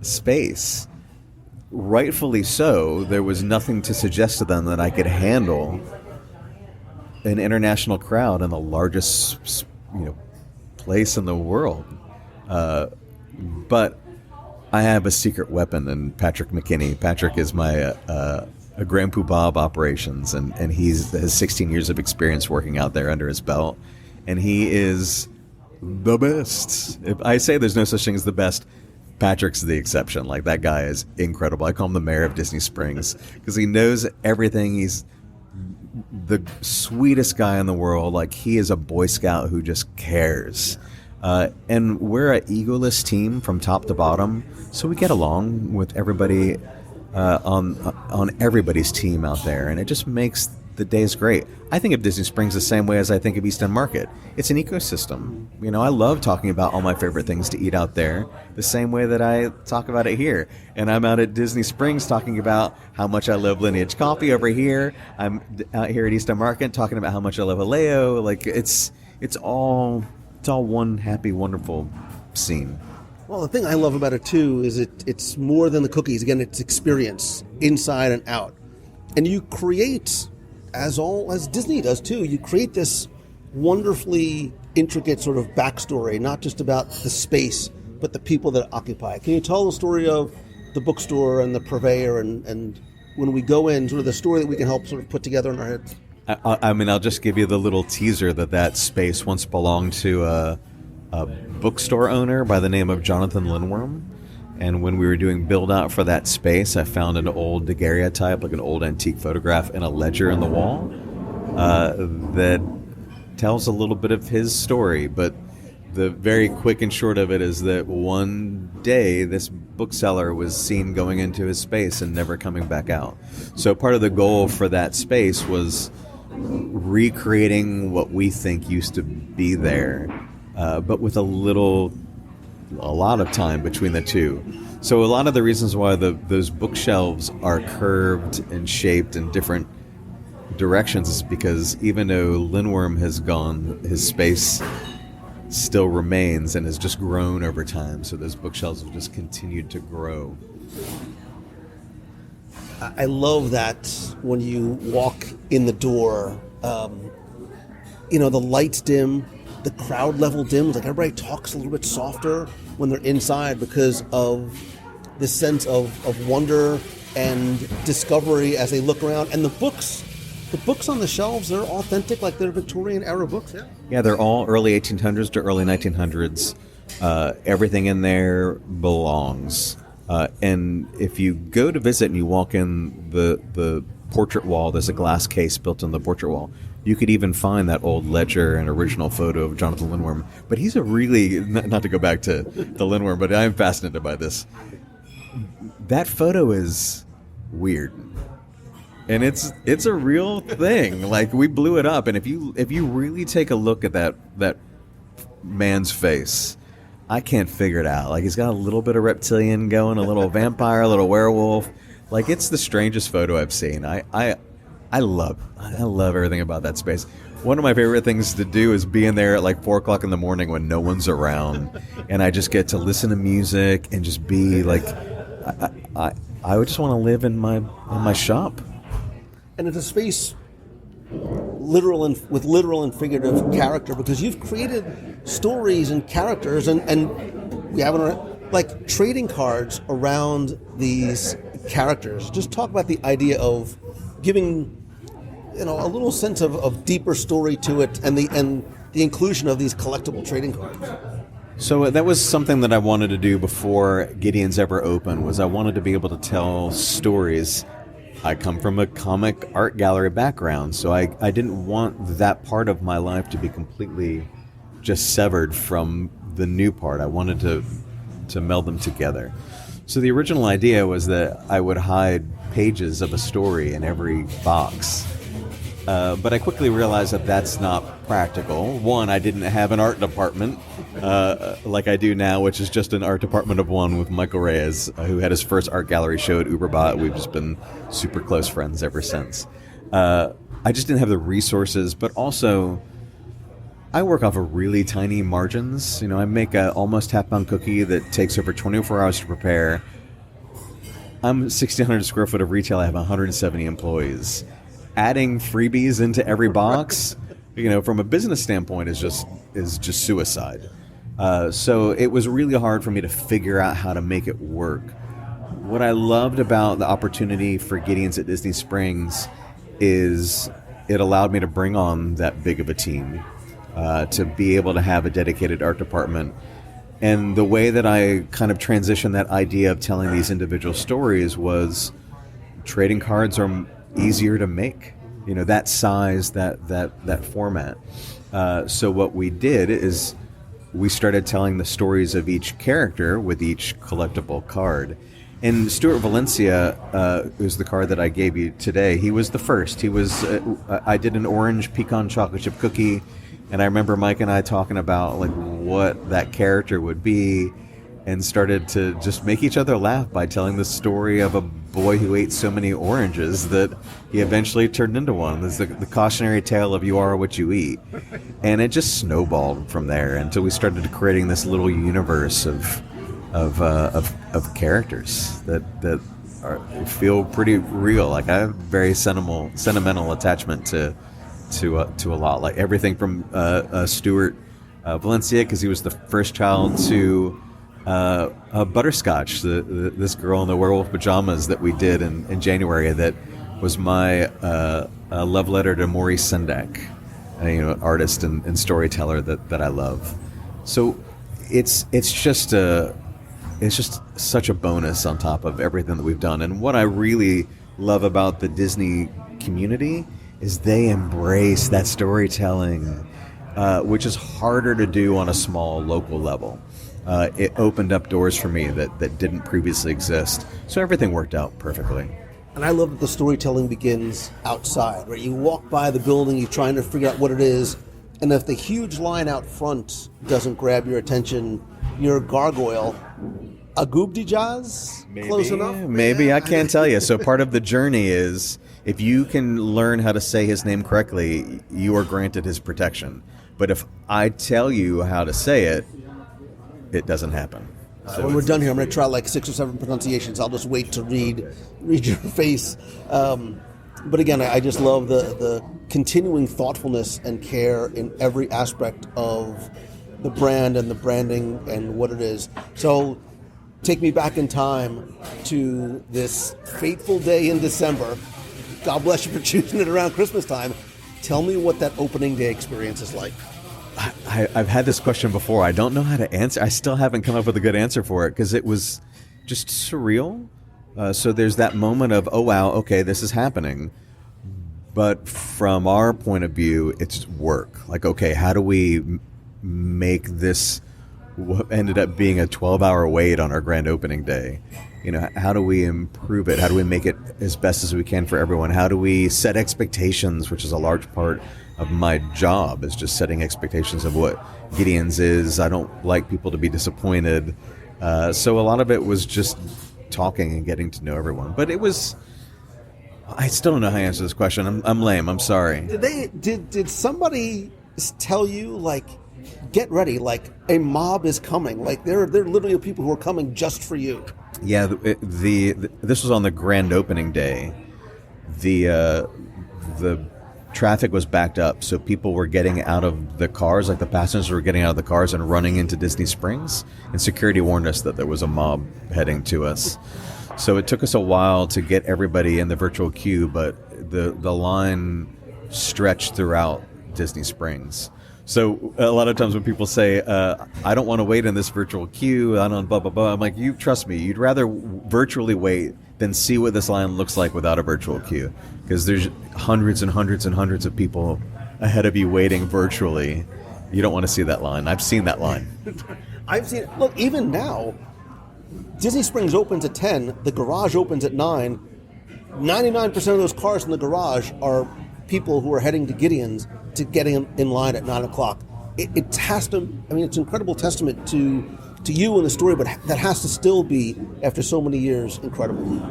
space. Rightfully so, there was nothing to suggest to them that I could handle an international crowd in the largest, place in the world. But I have a secret weapon in Patrick McKinney. Patrick is my Grand Poobah operations, and he has 16 years of experience working out there under his belt, and he is the best. If I say there's no such thing as the best, Patrick's the exception. Like, that guy is incredible. I call him the mayor of Disney Springs because he knows everything. He's the sweetest guy in the world. Like, he is a Boy Scout who just cares. And we're an egoless team from top to bottom, so we get along with everybody on everybody's team out there, and it just makes the days great. I think of Disney Springs the same way as I think of East End Market. It's an ecosystem. I love talking about all my favorite things to eat out there the same way that I talk about it here. And I'm out at Disney Springs talking about how much I love Lineage Coffee over here. I'm out here at East End Market talking about how much I love Aleo. Like, it's all one happy, wonderful scene. Well, the thing I love about it, too, is it's more than the cookies. Again, it's experience, inside and out. And you create, as Disney does, too, you create this wonderfully intricate sort of backstory, not just about the space, but the people that occupy. Can you tell the story of the bookstore and the purveyor, and when we go in, sort of the story that we can help sort of put together in our heads? I'll just give you the little teaser that space once belonged to a bookstore owner by the name of Jonathan Lindworm. And when we were doing build out for that space, I found an old daguerreotype, like an old antique photograph, and a ledger in the wall that tells a little bit of his story. But the very quick and short of it is that one day this bookseller was seen going into his space and never coming back out. So part of the goal for that space was recreating what we think used to be there, but with a lot of time between the two. So a lot of the reasons why those bookshelves are curved and shaped in different directions is because even though Lindworm has gone, his space still remains and has just grown over time. So those bookshelves have just continued to grow. I love that when you walk in the door, the lights dim, the crowd level dims, like everybody talks a little bit softer when they're inside because of this sense of wonder and discovery as they look around. And the books on the shelves, they're authentic, like they're Victorian era books. Yeah, they're all early 1800s to early 1900s. Everything in there belongs. And if you go to visit and you walk in the portrait wall, there's a glass case built in the portrait wall. You could even find that old ledger and original photo of Jonathan Lindworm. But he's a really, not to go back to the Lindworm, but I'm fascinated by this. That photo is weird. And it's a real thing. Like, we blew it up. And if you really take a look at that man's face, I can't figure it out. Like, he's got a little bit of reptilian going, a little vampire, a little werewolf. Like, it's the strangest photo I've seen. I love everything about that space. One of my favorite things to do is be in there at like 4 o'clock in the morning when no one's around, and I just get to listen to music and just be like, I would just want to live in my shop. And it's a space with literal and figurative character, because you've created stories and characters and we have like trading cards around these characters. Just talk about the idea of giving a little sense of deeper story to it, and the inclusion of these collectible trading cards. So that was something that I wanted to do before Gideon's ever opened, was I wanted to be able to tell stories. I come from a comic art gallery background, so I didn't want that part of my life to be completely just severed from the new part. I wanted to meld them together. So the original idea was that I would hide pages of a story in every box. But I quickly realized that that's not practical. One, I didn't have an art department like I do now, which is just an art department of one with Michael Reyes, who had his first art gallery show at Uberbot. We've just been super close friends ever since. I just didn't have the resources, but also I work off of really tiny margins. I make a almost half-pound cookie that takes over 24 hours to prepare. I'm 1,600 square foot of retail. I have 170 employees. Adding freebies into every box, from a business standpoint, is just suicide. So it was really hard for me to figure out how to make it work. What I loved about the opportunity for Gideon's at Disney Springs is it allowed me to bring on that big of a team, to be able to have a dedicated art department. And the way that I kind of transitioned that idea of telling these individual stories was trading cards are easier to make, that size, that format. So what we did is we started telling the stories of each character with each collectible card. And Stuart Valencia, who's the card that I gave you today, he was the first. He was, I did an orange pecan chocolate chip cookie, and I remember Mike and I talking about what that character would be, and started to just make each other laugh by telling the story of a boy who ate so many oranges that he eventually turned into one. There's the cautionary tale of you are what you eat. And it just snowballed from there until we started creating this little universe of characters that feel pretty real. I have very sentimental attachment to a lot. Like everything from Stuart Valencia, because he was the first child, to Butterscotch, this girl in the werewolf pajamas that we did in January, that was my love letter to Maurice Sendak, an artist and storyteller that I love. So it's just such a bonus on top of everything that we've done. And what I really love about the Disney community is they embrace that storytelling, which is harder to do on a small local level. It opened up doors for me that didn't previously exist. So everything worked out perfectly. And I love that the storytelling begins outside, right? You walk by the building, you're trying to figure out what it is, and if the huge line out front doesn't grab your attention, you're a gargoyle. A goobdi-jazz? Close enough? Maybe, yeah. I can't tell you. So part of the journey is, if you can learn how to say his name correctly, you are granted his protection. But if I tell you how to say it, it doesn't happen. So when we're done here, I'm going to try 6 or 7 pronunciations. I'll just wait to read your face. But again, I just love the continuing thoughtfulness and care in every aspect of the brand and the branding and what it is. So take me back in time to this fateful day in December. God bless you for choosing it around Christmas time. Tell me what that opening day experience is like. I've had this question before. I don't know how to answer. I still haven't come up with a good answer for it because it was just surreal. So there's that moment of, oh, wow, okay, this is happening. But from our point of view, it's work. Okay, how do we make this what ended up being a 12-hour wait on our grand opening day? How do we improve it? How do we make it as best as we can for everyone? How do we set expectations, which is a large part of my job, is just setting expectations of what Gideon's is. I don't like people to be disappointed. So a lot of it was just talking and getting to know everyone. But I still don't know how to answer this question. I'm lame. I'm sorry. Did somebody tell you, get ready, a mob is coming? There are literally people who are coming just for you. Yeah, this was on the grand opening day. The traffic was backed up, so people were getting out of the cars, the passengers were getting out of the cars and running into Disney Springs, and security warned us that there was a mob heading to us. So it took us a while to get everybody in the virtual queue, but the line stretched throughout Disney Springs. So a lot of times when people say, I don't want to wait in this virtual queue, I don't blah, blah, blah, I'm like, you trust me, you'd rather virtually wait than see what this line looks like without a virtual queue. Because there's hundreds and hundreds and hundreds of people ahead of you waiting virtually. You don't want to see that line. I've seen that line. I've seen, look, even now, Disney Springs opens at 10, the garage opens at 9. 99% of those cars in the garage are people who are heading to Gideon's to get in line at 9 o'clock. It has to, I mean, it's an incredible testament to you and the story, but that has to still be, after so many years, incredible.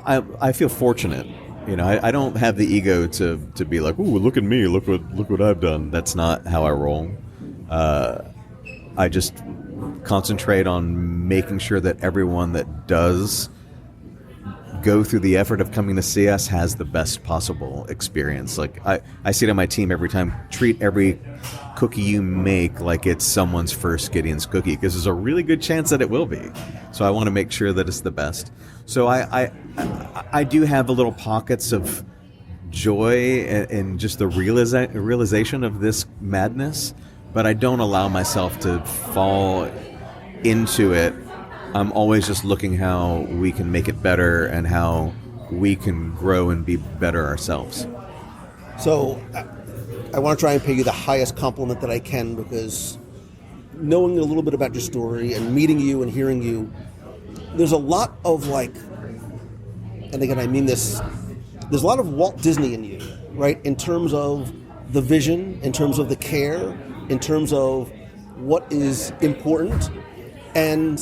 I feel fortunate. You know, I don't have the ego to be like, ooh, look at me, look what I've done. That's not how I roll. I just concentrate on making sure that everyone that does go through the effort of coming to see us has the best possible experience. Like I see it on my team every time. Treat every cookie you make like it's someone's first Gideon's cookie, because there's a really good chance that it will be. So I want to make sure that it's the best. So I do have the little pockets of joy and just the realization of this madness, but I don't allow myself to fall into it. I'm always just looking how we can make it better and how we can grow and be better ourselves. So I want to try and pay you the highest compliment that I can, because knowing a little bit about your story and meeting you and hearing you, there's a lot of and again I mean this, there's a lot of Walt Disney in you, right? In terms of the vision, in terms of the care, in terms of what is important. And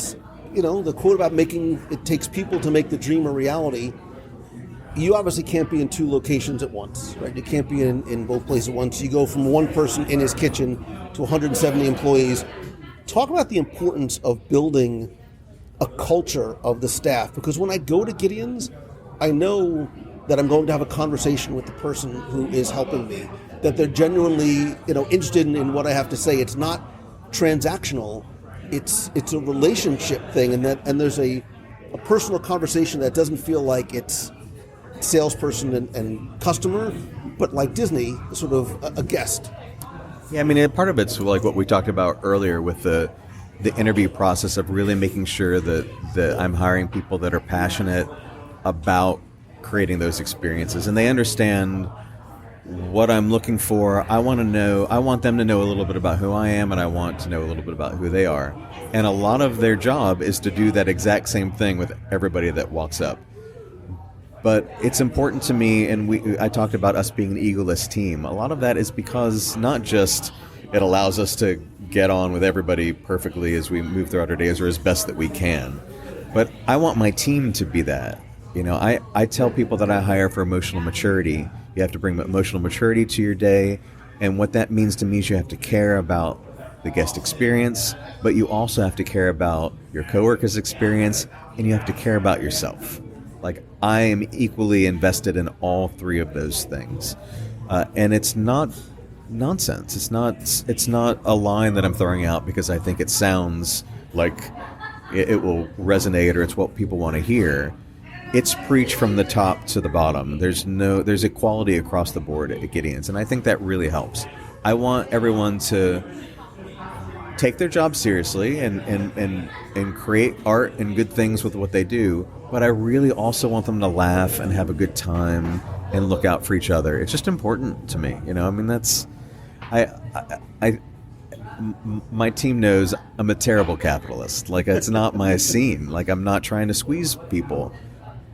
you know, the quote about it takes people to make the dream a reality. You obviously can't be in two locations at once, right? You can't be in both places at once. You go from one person in his kitchen to 170 employees. Talk about the importance of building a culture of the staff, because when I go to Gideon's, I know that I'm going to have a conversation with the person who is helping me, that they're genuinely, interested in what I have to say. It's not transactional. It's a relationship thing, and there's a personal conversation that doesn't feel like it's salesperson and customer, but like Disney, sort of a guest. Yeah, I mean, part of it's like what we talked about earlier with the interview process of really making sure that I'm hiring people that are passionate about creating those experiences, and they understand what I'm looking for. I want them to know a little bit about who I am, and I want to know a little bit about who they are. And a lot of their job is to do that exact same thing with everybody that walks up. But it's important to me, and I talked about us being an egoless team. A lot of that is because not just it allows us to get on with everybody perfectly as we move throughout our days, or as best that we can, but I want my team to be that. I tell people that I hire for emotional maturity. You have to bring emotional maturity to your day, and what that means to me is you have to care about the guest experience, but you also have to care about your coworkers' experience, and you have to care about yourself. Like, I am equally invested in all three of those things, and it's not nonsense. It's not a line that I'm throwing out because I think it sounds like it will resonate or it's what people want to hear. It's preached from the top to the bottom. There's equality across the board at Gideon's, and I think that really helps. I want everyone to take their job seriously and create art and good things with what they do, but I really also want them to laugh and have a good time and look out for each other. It's just important to me, I mean, that's my team knows I'm a terrible capitalist. Like, it's not my scene. Like, I'm not trying to squeeze people.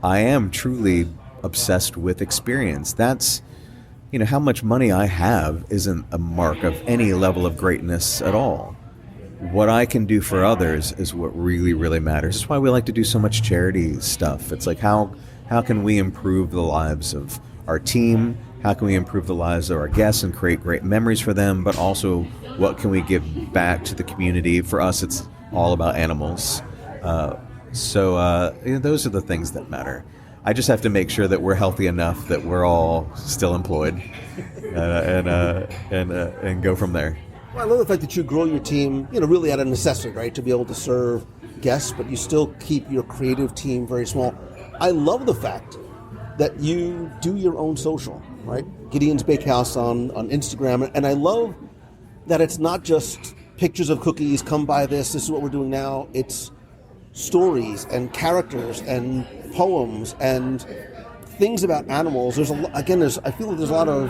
I am truly obsessed with experience. That's, how much money I have isn't a mark of any level of greatness at all. What I can do for others is what really, really matters. That's why we like to do so much charity stuff. It's like, how can we improve the lives of our team? How can we improve the lives of our guests and create great memories for them? But also, what can we give back to the community? For us, it's all about animals. So those are the things that matter. I just have to make sure that we're healthy enough that we're all still employed, and go from there. Well, I love the fact that you grow your team, really out of necessity, right, to be able to serve guests, but you still keep your creative team very small. I love the fact that you do your own social, right? Gideon's Bakehouse on Instagram. And I love that it's not just pictures of cookies, come buy this is what we're doing now. It's stories and characters and poems and things about animals. I feel like there's a lot of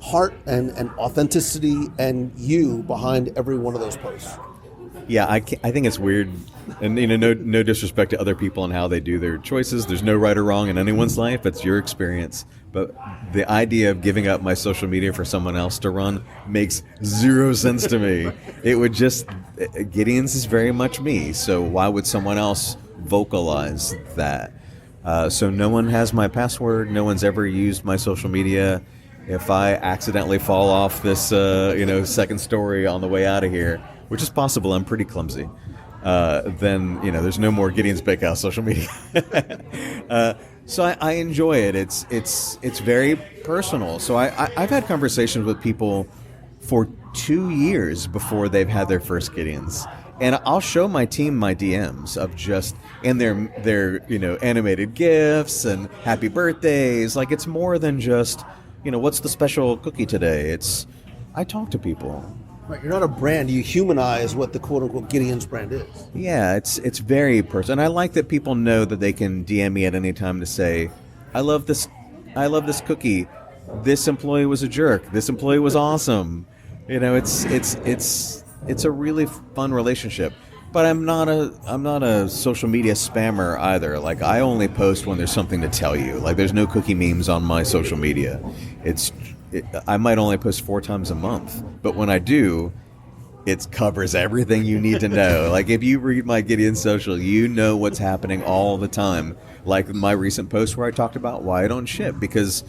heart and authenticity and you behind every one of those posts. Yeah, I think it's weird, and no disrespect to other people and how they do their choices. There's no right or wrong in anyone's life. It's your experience. But the idea of giving up my social media for someone else to run makes zero sense to me. It would just, Gideon's is very much me. So why would someone else vocalize that? So no one has my password. No one's ever used my social media. If I accidentally fall off this, second story on the way out of here, which is possible, I'm pretty clumsy, then, there's no more Gideon's Bakehouse social media. So I enjoy it. It's very personal. So I've had conversations with people for 2 years before they've had their first Gideons. And I'll show my team my DMs of and their animated GIFs and happy birthdays. Like, it's more than just, what's the special cookie today? I talk to people. Right, you're not a brand. You humanize what the quote-unquote Gideon's brand is. Yeah, it's very personal. And I like that people know that they can DM me at any time to say, I love this cookie. This employee was a jerk. This employee was awesome. It's a really fun relationship. But I'm not a social media spammer either. Like, I only post when there's something to tell you. Like, there's no cookie memes on my social media. I might only post 4 times a month, but when I do, it covers everything you need to know. Like, if you read my Gideon social, you know what's happening all the time. Like my recent post where I talked about why I don't ship, because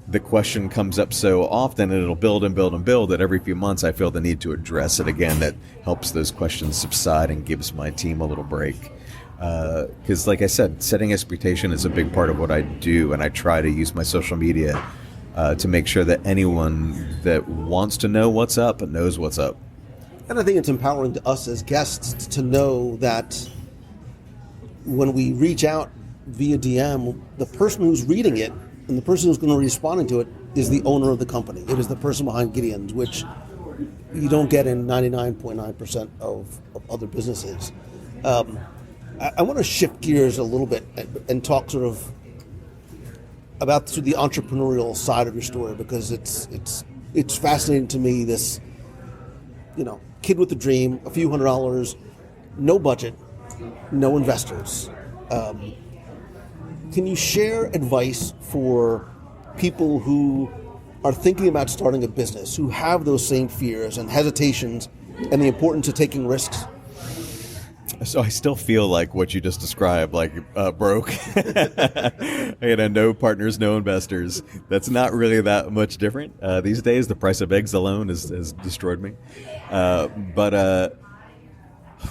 the question comes up so often and it'll build and build and build that every few months I feel the need to address it again. That helps those questions subside and gives my team a little break. Because like I said, setting expectation is a big part of what I do, and I try to use my social media to make sure that anyone that wants to know what's up knows what's up. And I think it's empowering to us as guests to know that when we reach out via DM, the person who's reading it and the person who's going to be responding to it is the owner of the company. It is the person behind Gideon's, which you don't get in 99.9% of other businesses. I want to shift gears a little bit and talk sort of about the entrepreneurial side of your story, because it's fascinating to me. This, kid with a dream, a few $100s, no budget, no investors. Can you share advice for people who are thinking about starting a business, who have those same fears and hesitations, and the importance of taking risks? So I still feel like what you just described, like broke. No partners, no investors. That's not really that much different. These days, the price of eggs alone has destroyed me. But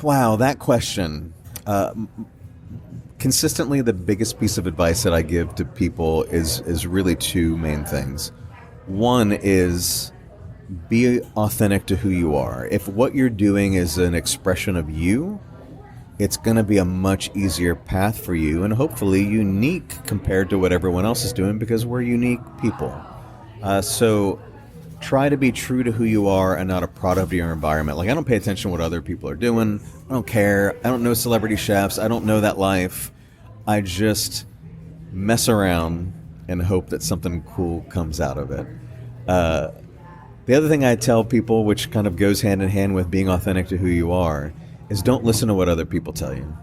wow, that question. Consistently, the biggest piece of advice that I give to people is really 2 main things. One is be authentic to who you are. If what you're doing is an expression of you, it's going to be a much easier path for you, and hopefully unique compared to what everyone else is doing, because we're unique people. So try to be true to who you are and not a product of your environment. Like, I don't pay attention to what other people are doing. I don't care. I don't know celebrity chefs. I don't know that life. I just mess around and hope that something cool comes out of it. The other thing I tell people, which kind of goes hand in hand with being authentic to who you are, is don't listen to what other people tell you.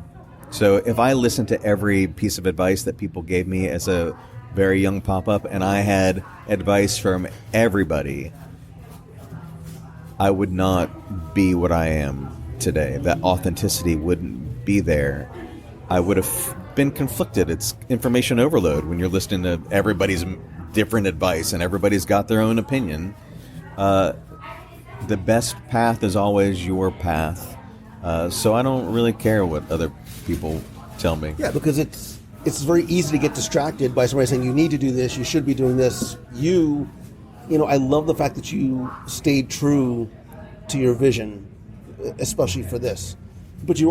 So if I listened to every piece of advice that people gave me as a very young pop-up, and I had advice from everybody, I would not be what I am today. That authenticity wouldn't be there. I would have been conflicted. It's information overload when you're listening to everybody's different advice and everybody's got their own opinion. The best path is always your path. So I don't really care what other people tell me. Yeah, because it's very easy to get distracted by somebody saying you need to do this, you should be doing this. I love the fact that you stayed true to your vision, especially for this. But you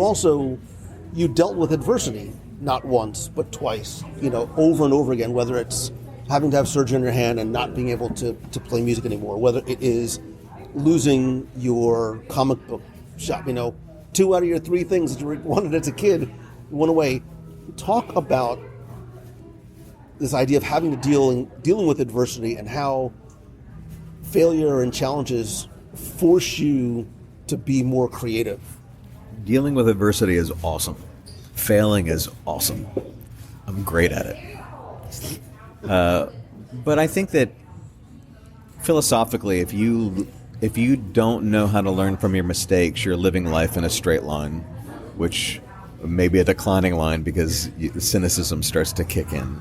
dealt with adversity, not once, but twice, over and over again, whether it's having to have surgery on your hand and not being able to play music anymore, whether it is losing your comic book shop, 2 out of your 3 things that you wanted as a kid went away. Talk about this idea of having to dealing with adversity and how failure and challenges force you to be more creative. Dealing with adversity is awesome. Failing is awesome. I'm great at it. But I think that philosophically, if you don't know how to learn from your mistakes, you're living life in a straight line, which may be a declining line because cynicism starts to kick in.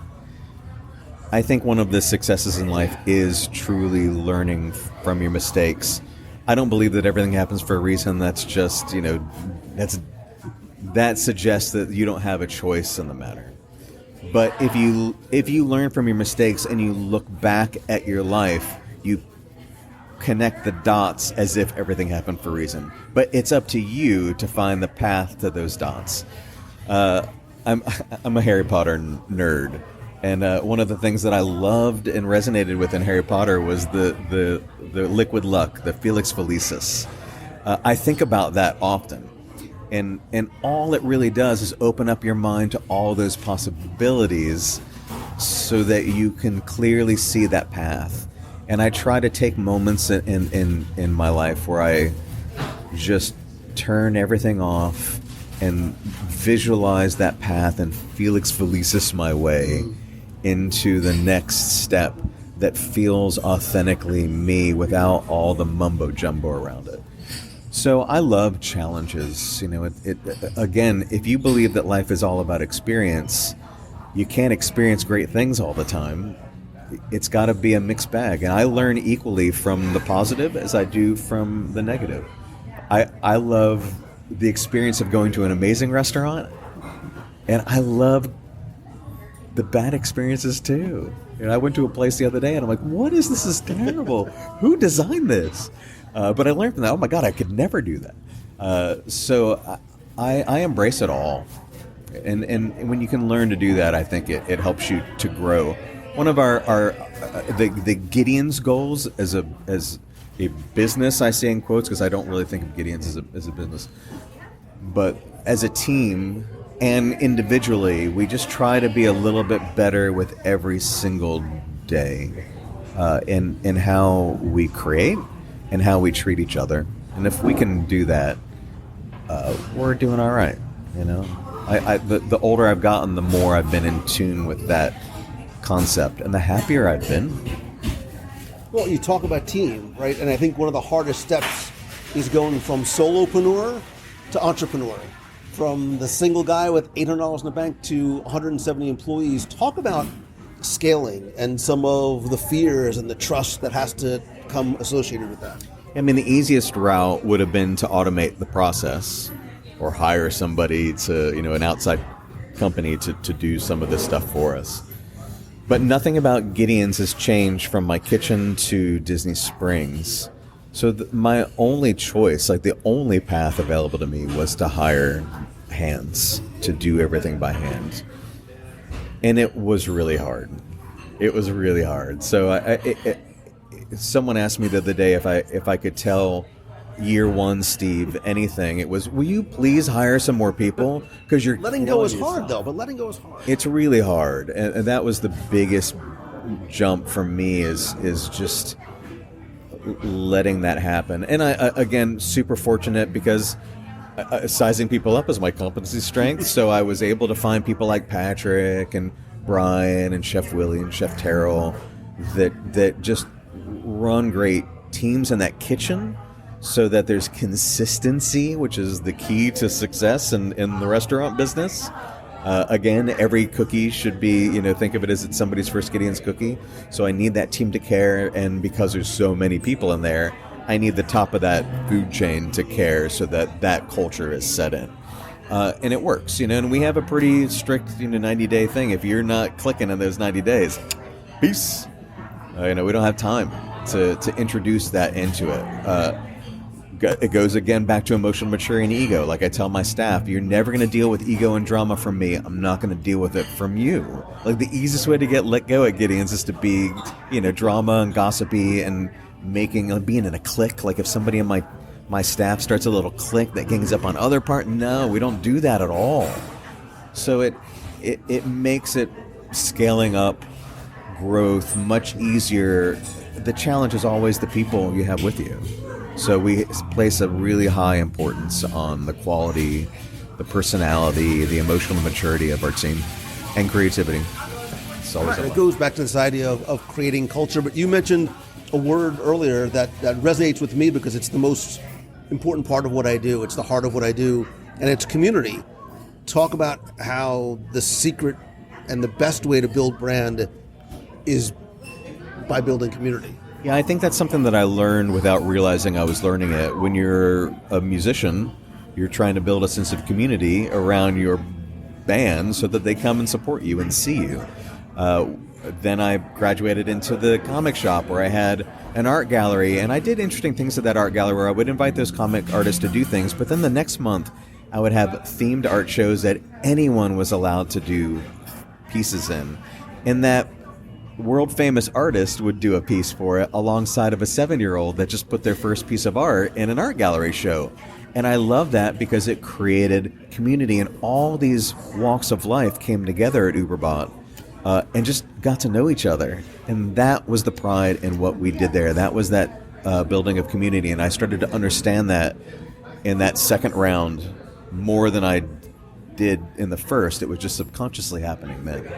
I think one of the successes in life is truly learning from your mistakes. I don't believe that everything happens for a reason. That's just, that suggests that you don't have a choice in the matter. But if you learn from your mistakes and you look back at your life, you connect the dots as if everything happened for a reason. But it's up to you to find the path to those dots. I'm a Harry Potter nerd. And one of the things that I loved and resonated with in Harry Potter was the liquid luck, the Felix Felicis. I think about that often. And all it really does is open up your mind to all those possibilities so that you can clearly see that path. And I try to take moments in my life where I just turn everything off and visualize that path and Felix Felicis my way into the next step that feels authentically me without all the mumbo jumbo around it. So I love challenges. Again, if you believe that life is all about experience, you can't experience great things all the time. It's got to be a mixed bag. And I learn equally from the positive as I do from the negative. I love the experience of going to an amazing restaurant, and I love the bad experiences too. I went to a place the other day and I'm like, what is this? This is terrible. Who designed this? But I learned from that, oh my God, I could never do that. So I embrace it all. And when you can learn to do that, I think it helps you to grow. One of the Gideon's goals as a business, I say in quotes because I don't really think of Gideon's as a business, but as a team and individually, we just try to be a little bit better with every single day in how we create and how we treat each other. And if we can do that, we're doing all right. The older I've gotten, the more I've been in tune with that concept, and the happier I've been. Well, you talk about team, right? And I think one of the hardest steps is going from solopreneur to entrepreneur, from the single guy with $800 in the bank to 170 employees. Talk about scaling and some of the fears and the trust that has to come associated with that. I mean, the easiest route would have been to automate the process or hire somebody to, an outside company to do some of this stuff for us. But nothing about Gideon's has changed from my kitchen to Disney Springs. So my only choice, the only path available to me, was to hire hands to do everything by hand. And it was really hard. It was really hard. So someone asked me the other day if I could tell year one Steve anything. It was, will you please hire some more people? Because you're letting go is hard, though. But letting go is hard. It's really hard, and that was the biggest jump for me is just letting that happen. And I again, super fortunate because sizing people up is my competency strength. So I was able to find people like Patrick and Brian and Chef Willie and Chef Terrell that just run great teams in that kitchen, so that there's consistency, which is the key to success in the restaurant business. Again, every cookie should be, think of it as it's somebody's first Gideon's cookie. So I need that team to care, and because there's so many people in there, I need the top of that food chain to care so that culture is set in. And it works, and we have a pretty strict 90-day thing. If you're not clicking in those 90 days, peace. We don't have time to introduce that into it. it goes again back to emotional maturity and ego. Like I tell my staff, you're never going to deal with ego and drama from me. I'm not going to deal with it from you. Like the easiest way to get let go at Gideon's is to be, drama and gossipy and being in a clique. Like if somebody in my staff starts a little clique that gangs up on other part, no, we don't do that at all. So it makes it scaling up growth much easier. The challenge is always the people you have with you. So we place a really high importance on the quality, the personality, the emotional maturity of our team, and creativity. It's always It goes back to this idea of creating culture, but you mentioned a word earlier that resonates with me because it's the most important part of what I do. It's the heart of what I do, and it's community. Talk about how the secret and the best way to build brand is by building community. Yeah, I think that's something that I learned without realizing I was learning it. When you're a musician, you're trying to build a sense of community around your band so that they come and support you and see you. Then I graduated into the comic shop where I had an art gallery, and I did interesting things at that art gallery where I would invite those comic artists to do things, but then the next month I would have themed art shows that anyone was allowed to do pieces in. And that world-famous artist would do a piece for it alongside of a 7-year-old that just put their first piece of art in an art gallery show. And I love that because it created community, and all these walks of life came together at Uberbot and just got to know each other. And that was the pride in what we did there. That was that building of community. And I started to understand that in that second round more than I did in the first. It was just subconsciously happening then.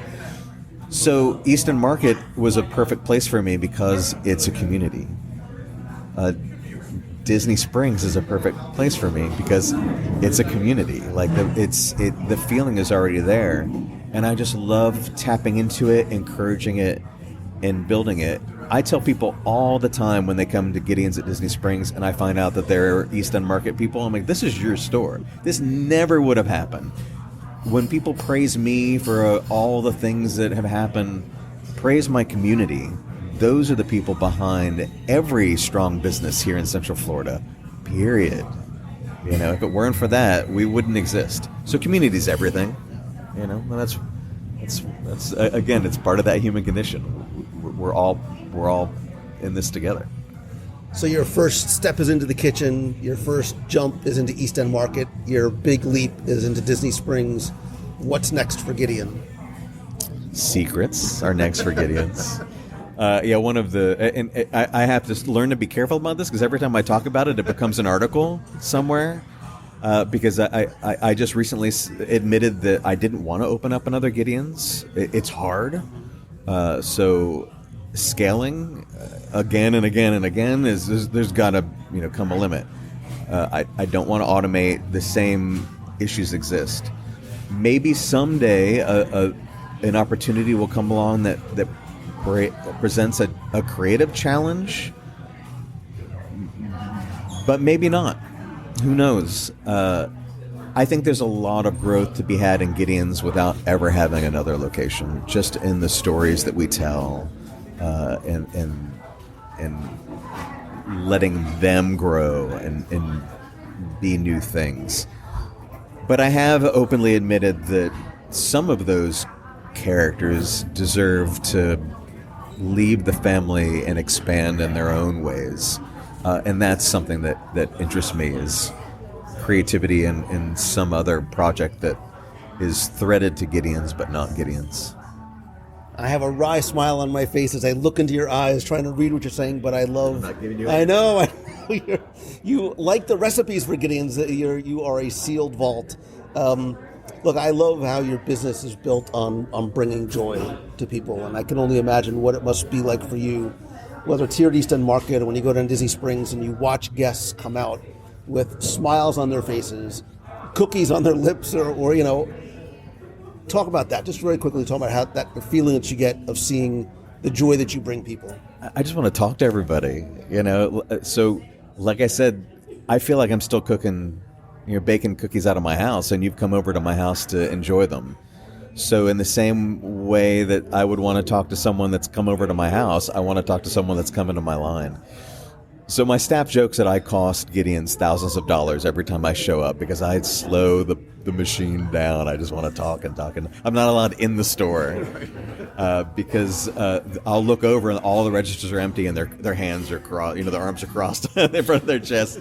So Easton Market was a perfect place for me because it's a community. Disney Springs is a perfect place for me because it's a community. Like the feeling is already there, and I just love tapping into it, encouraging it, and building it. I tell people all the time when they come to Gideon's at Disney Springs and I find out that they're Easton Market people, I'm like, this is your store. This never would have happened. When people praise me for all the things that have happened, praise my community. Those are the people behind every strong business here in Central Florida, period. If it weren't for that, we wouldn't exist. So community is everything. And that's again, it's part of that human condition. We're all in this together. So your first step is into the kitchen, your first jump is into East End Market, your big leap is into Disney Springs. What's next for Gideon? Secrets are next for Gideon's. One of the... I have to learn to be careful about this because every time I talk about it, it becomes an article somewhere. Because I just recently admitted that I didn't want to open up another Gideon's. It's hard. So scaling again and again and again there's got to come a limit. I don't want to automate. The same issues exist. Maybe someday an opportunity will come along that presents a creative challenge, but maybe not. Who knows? I think there's a lot of growth to be had in Gideon's without ever having another location, just in the stories that we tell and letting them grow and be new things. But I have openly admitted that some of those characters deserve to leave the family and expand in their own ways. And that's something that interests me, is creativity in some other project that is threaded to Gideon's but not Gideon's. I have a wry smile on my face as I look into your eyes, trying to read what you're saying, but I love... I'm not giving you I know. You like the recipes for Gideon's. You are a sealed vault. Look, I love how your business is built on bringing joy to people, and I can only imagine what it must be like for you, whether it's here at East End Market or when you go down to Disney Springs and you watch guests come out with smiles on their faces, cookies on their lips, or talk about that. Just very quickly, talk about how the feeling that you get of seeing the joy that you bring people. I just want to talk to everybody, So, like I said, I feel like I'm still cooking, baking cookies out of my house, and you've come over to my house to enjoy them. So in the same way that I would want to talk to someone that's come over to my house, I want to talk to someone that's come into my line. So my staff jokes that I cost Gideon's thousands of dollars every time I show up because I'd slow the machine down. I just want to talk, and I'm not allowed in the store because I'll look over and all the registers are empty and their hands are crossed, their arms are crossed in front of their chest.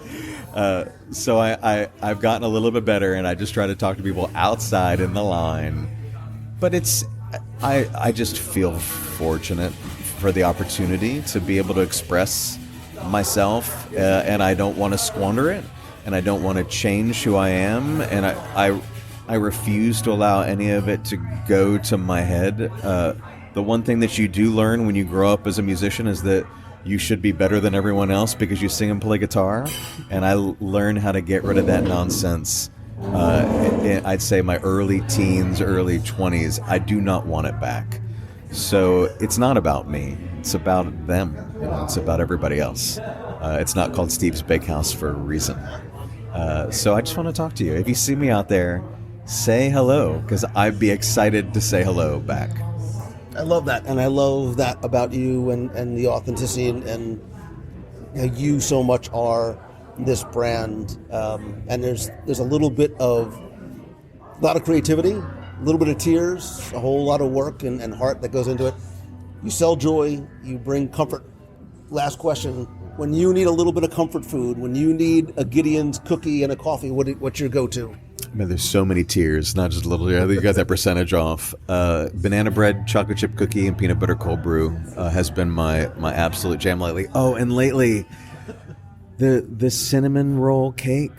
So I've gotten a little bit better, and I just try to talk to people outside in the line. But I just feel fortunate for the opportunity to be able to express myself, and I don't want to squander it, and I don't want to change who I am, and I refuse to allow any of it to go to my head. The one thing that you do learn when you grow up as a musician is that you should be better than everyone else because you sing and play guitar, and I learned how to get rid of that nonsense. I'd say my early teens, early 20s, I do not want it back. So it's not about me. It's about them. It's about everybody else. It's not called Steve's Bakehouse for a reason. So I just want to talk to you. If you see me out there, say hello, because I'd be excited to say hello back. I love that, and I love that about you and the authenticity and you so much are this brand. And there's a lot of creativity, a little bit of tears, a whole lot of work and heart that goes into it. You sell joy, you bring comfort. Last question, when you need a little bit of comfort food, when you need a Gideon's cookie and a coffee, what's your go-to? Man, there's so many tiers, not just a little. You got that percentage off. Banana bread, chocolate chip cookie, and peanut butter cold brew has been my absolute jam lately. Oh, and lately, the cinnamon roll cake.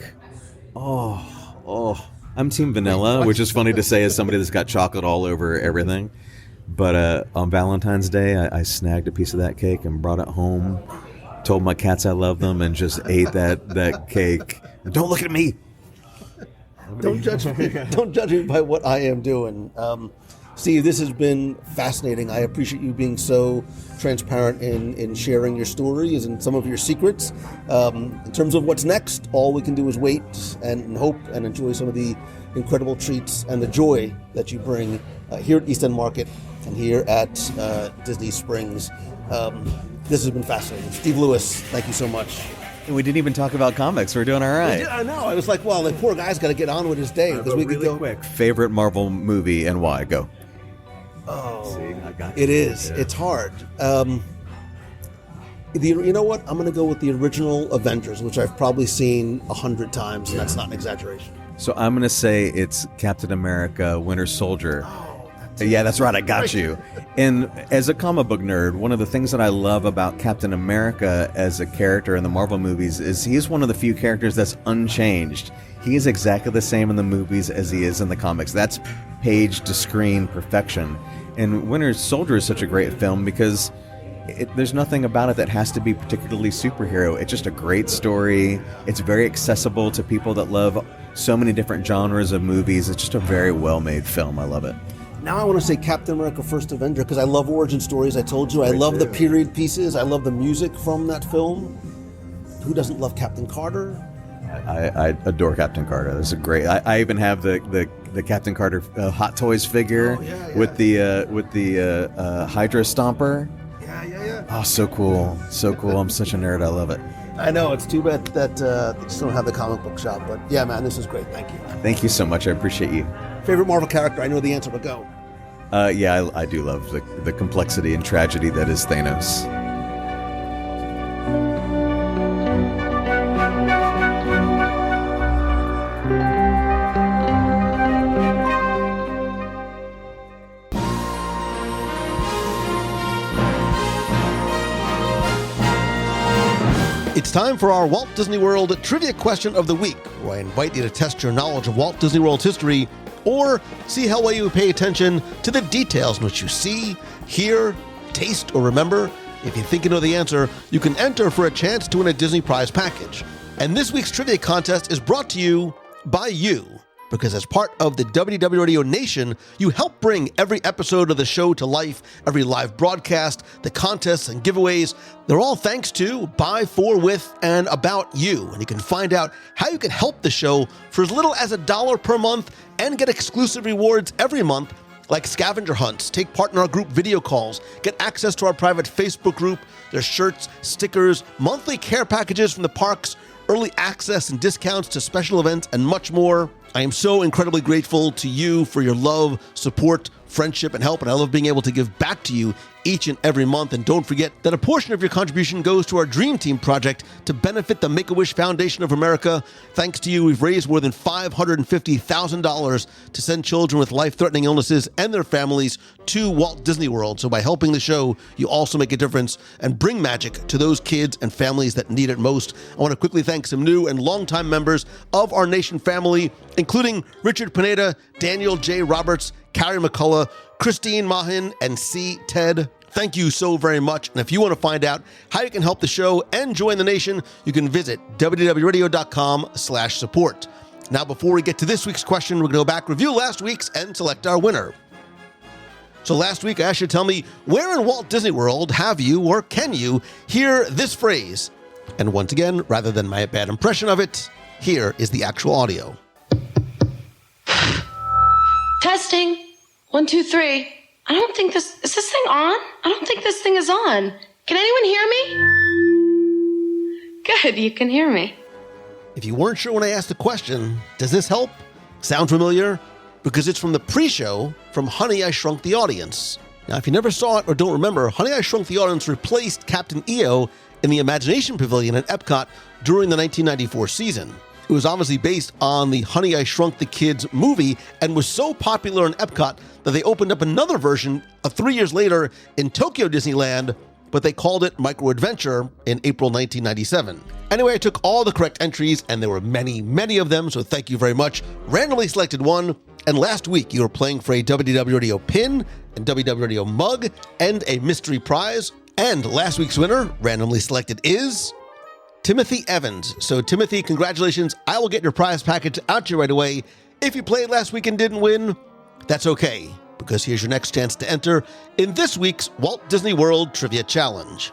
Oh. I'm team vanilla, which is funny to say as somebody that's got chocolate all over everything. But on Valentine's Day, I snagged a piece of that cake and brought it home, told my cats I love them, and just ate that cake. And don't look at me. Don't judge me. Don't judge me by what I am doing. Steve, this has been fascinating. I appreciate you being so transparent in sharing your stories and some of your secrets. In terms of what's next, all we can do is wait and hope and enjoy some of the incredible treats and the joy that you bring here at East End Market and here at Disney Springs. This has been fascinating. Steve Lewis, thank you so much. We didn't even talk about comics. We're doing all right. I know. I was like, well, the poor guy's got to get on with his day because we could go quick. Favorite Marvel movie and why? Go. Oh, see, I got you. It is. Yeah. It's hard. You know what? I'm going to go with the original Avengers, which I've probably seen 100 times, and that's not an exaggeration. So I'm going to say it's Captain America, Winter Soldier. Oh, yeah, that's right. I got you. And as a comic book nerd, one of the things that I love about Captain America as a character in the Marvel movies is he is one of the few characters that's unchanged. He is exactly the same in the movies as he is in the comics. That's page to screen perfection. And Winter Soldier is such a great film because there's nothing about it that has to be particularly superhero. It's just a great story. It's very accessible to people that love so many different genres of movies. It's just a very well-made film. I love it. Now I want to say Captain America First Avenger because I love origin stories. I told you I love the period pieces. I love the music from that film. Who doesn't love Captain Carter? I adore Captain Carter. That's a great. I even have the Captain Carter Hot Toys figure with the Hydra Stomper. Yeah. Oh, so cool. So cool. I'm such a nerd. I love it. I know. It's too bad that they just don't have the comic book shop. But yeah, man, this is great. Thank you. Thank you so much. I appreciate you. Favorite Marvel character? I know the answer, but go. Yeah, I do love the complexity and tragedy that is Thanos. It's time for our Walt Disney World Trivia Question of the Week, where I invite you to test your knowledge of Walt Disney World's history or see how well you pay attention to the details in which you see, hear, taste, or remember. If you think you know the answer, you can enter for a chance to win a Disney prize package. And this week's trivia contest is brought to you by you, because as part of the WDW Radio Nation, you help bring every episode of the show to life, every live broadcast, the contests and giveaways. They're all thanks to, by, for, with, and about you. And you can find out how you can help the show for as little as $1 per month and get exclusive rewards every month like scavenger hunts, take part in our group video calls, get access to our private Facebook group, there's shirts, stickers, monthly care packages from the parks, early access and discounts to special events, and much more. I am so incredibly grateful to you for your love, support, friendship, and help, and I love being able to give back to you each and every month. And don't forget that a portion of your contribution goes to our Dream Team project to benefit the Make-A-Wish Foundation of America. Thanks to you, we've raised more than $550,000 to send children with life-threatening illnesses and their families to Walt Disney World. So by helping the show, you also make a difference and bring magic to those kids and families that need it most. I want to quickly thank some new and longtime members of our Nation family, including Richard Pineda, Daniel J. Roberts, Carrie McCullough, Christine Mahin, and C. Ted. Thank you so very much. And if you want to find out how you can help the show and join the Nation, you can visit wdwradio.com/support. Now, before we get to this week's question, we're going to go back, review last week's, and select our winner. So last week, I asked you to tell me, where in Walt Disney World have you or can you hear this phrase? And once again, rather than my bad impression of it, here is the actual audio. Testing. 1, 2, 3. I don't think is this thing on? I don't think this thing is on. Can anyone hear me? Good, you can hear me. If you weren't sure when I asked the question, does this help? Sound familiar? Because it's from the pre-show from Honey, I Shrunk the Audience. Now, if you never saw it or don't remember, Honey, I Shrunk the Audience replaced Captain EO in the Imagination Pavilion at Epcot during the 1994 season. It was obviously based on the Honey, I Shrunk the Kids movie and was so popular in Epcot that they opened up another version 3 years later in Tokyo Disneyland, but they called it Micro Adventure in April 1997. Anyway, I took all the correct entries, and there were many, many of them, so thank you very much. Randomly selected one, and last week you were playing for a WDW Radio pin, and WDW Radio mug, and a mystery prize. And last week's winner, randomly selected, is Timothy Evans. So Timothy, congratulations. I will get your prize package out to you right away. If you played last week and didn't win, that's okay, because here's your next chance to enter in this week's Walt Disney World Trivia Challenge.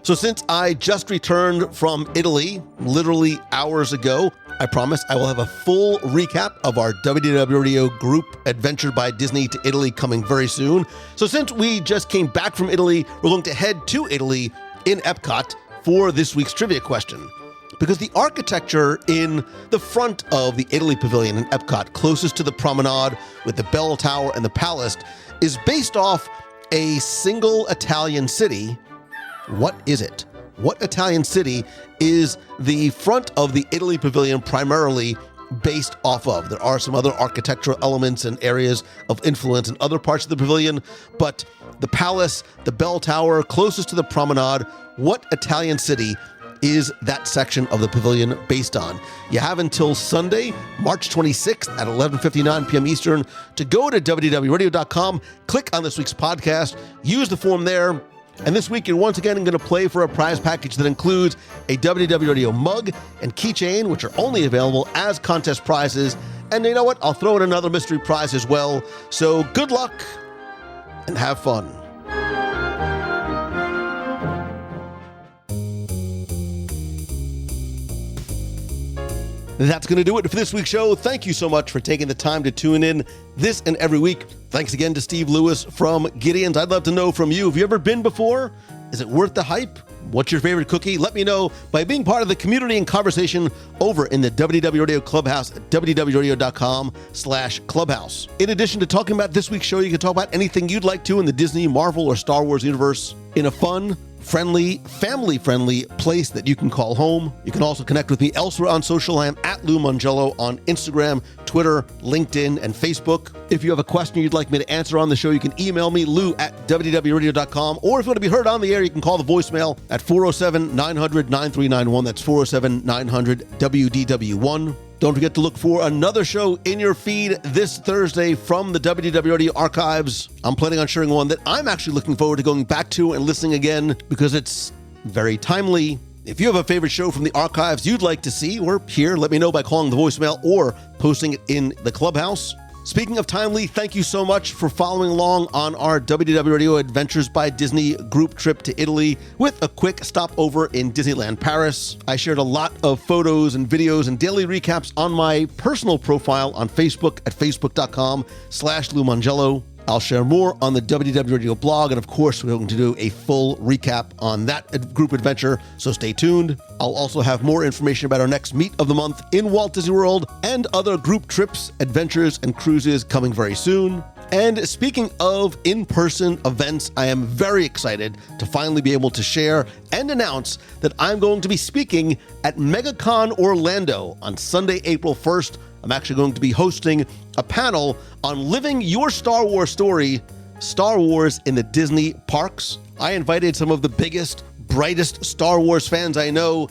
So since I just returned from Italy, literally hours ago, I promise I will have a full recap of our WDW Radio group Adventure by Disney to Italy coming very soon. So since we just came back from Italy, we're going to head to Italy in Epcot for this week's trivia question. Because the architecture in the front of the Italy Pavilion in Epcot, closest to the promenade with the bell tower and the palace, is based off a single Italian city. What is it? What Italian city is the front of the Italy Pavilion primarily based off of? There are some other architectural elements and areas of influence in other parts of the pavilion, but the palace, the bell tower, closest to the promenade, what Italian city is that section of the pavilion based on? You have until Sunday, March 26th at 11:59 p.m. Eastern to go to WDWRadio.com, click on this week's podcast, use the form there, and this week you're once again going to play for a prize package that includes a WDW Radio mug and keychain, which are only available as contest prizes. And you know what? I'll throw in another mystery prize as well. So good luck and have fun. That's going to do it for this week's show. Thank you so much for taking the time to tune in this and every week. Thanks again to Steve Lewis from Gideon's. I'd love to know from you, have you ever been before? Is it worth the hype? What's your favorite cookie? Let me know by being part of the community and conversation over in the WDW Radio Clubhouse at wdwradio.com/clubhouse. In addition to talking about this week's show, you can talk about anything you'd like to in the Disney, Marvel, or Star Wars universe in a fun, friendly, family-friendly place that you can call home. You can also connect with me elsewhere on social. I am at Lou Mongello on Instagram, Twitter, LinkedIn, and Facebook. If you have a question you'd like me to answer on the show, you can email me, lou@wdwradio.com, or if you want to be heard on the air, you can call the voicemail at 407-900-9391. That's 407-900-WDW1. Don't forget to look for another show in your feed this Thursday from the WDW Radio archives. I'm planning on sharing one that I'm actually looking forward to going back to and listening again because it's very timely. If you have a favorite show from the archives you'd like to see or hear, let me know by calling the voicemail or posting it in the Clubhouse. Speaking of timely, thank you so much for following along on our WDW Radio Adventures by Disney group trip to Italy with a quick stopover in Disneyland Paris. I shared a lot of photos and videos and daily recaps on my personal profile on Facebook at facebook.com/Lou Mongello. I'll share more on the WDW Radio blog, and of course, we're going to do a full recap on that group adventure, so stay tuned. I'll also have more information about our next meet of the month in Walt Disney World and other group trips, adventures, and cruises coming very soon. And speaking of in-person events, I am very excited to finally be able to share and announce that I'm going to be speaking at MegaCon Orlando on Sunday, April 1st. I'm actually going to be hosting a panel on living your Star Wars story, Star Wars in the Disney parks. I invited some of the biggest, brightest Star Wars fans I know.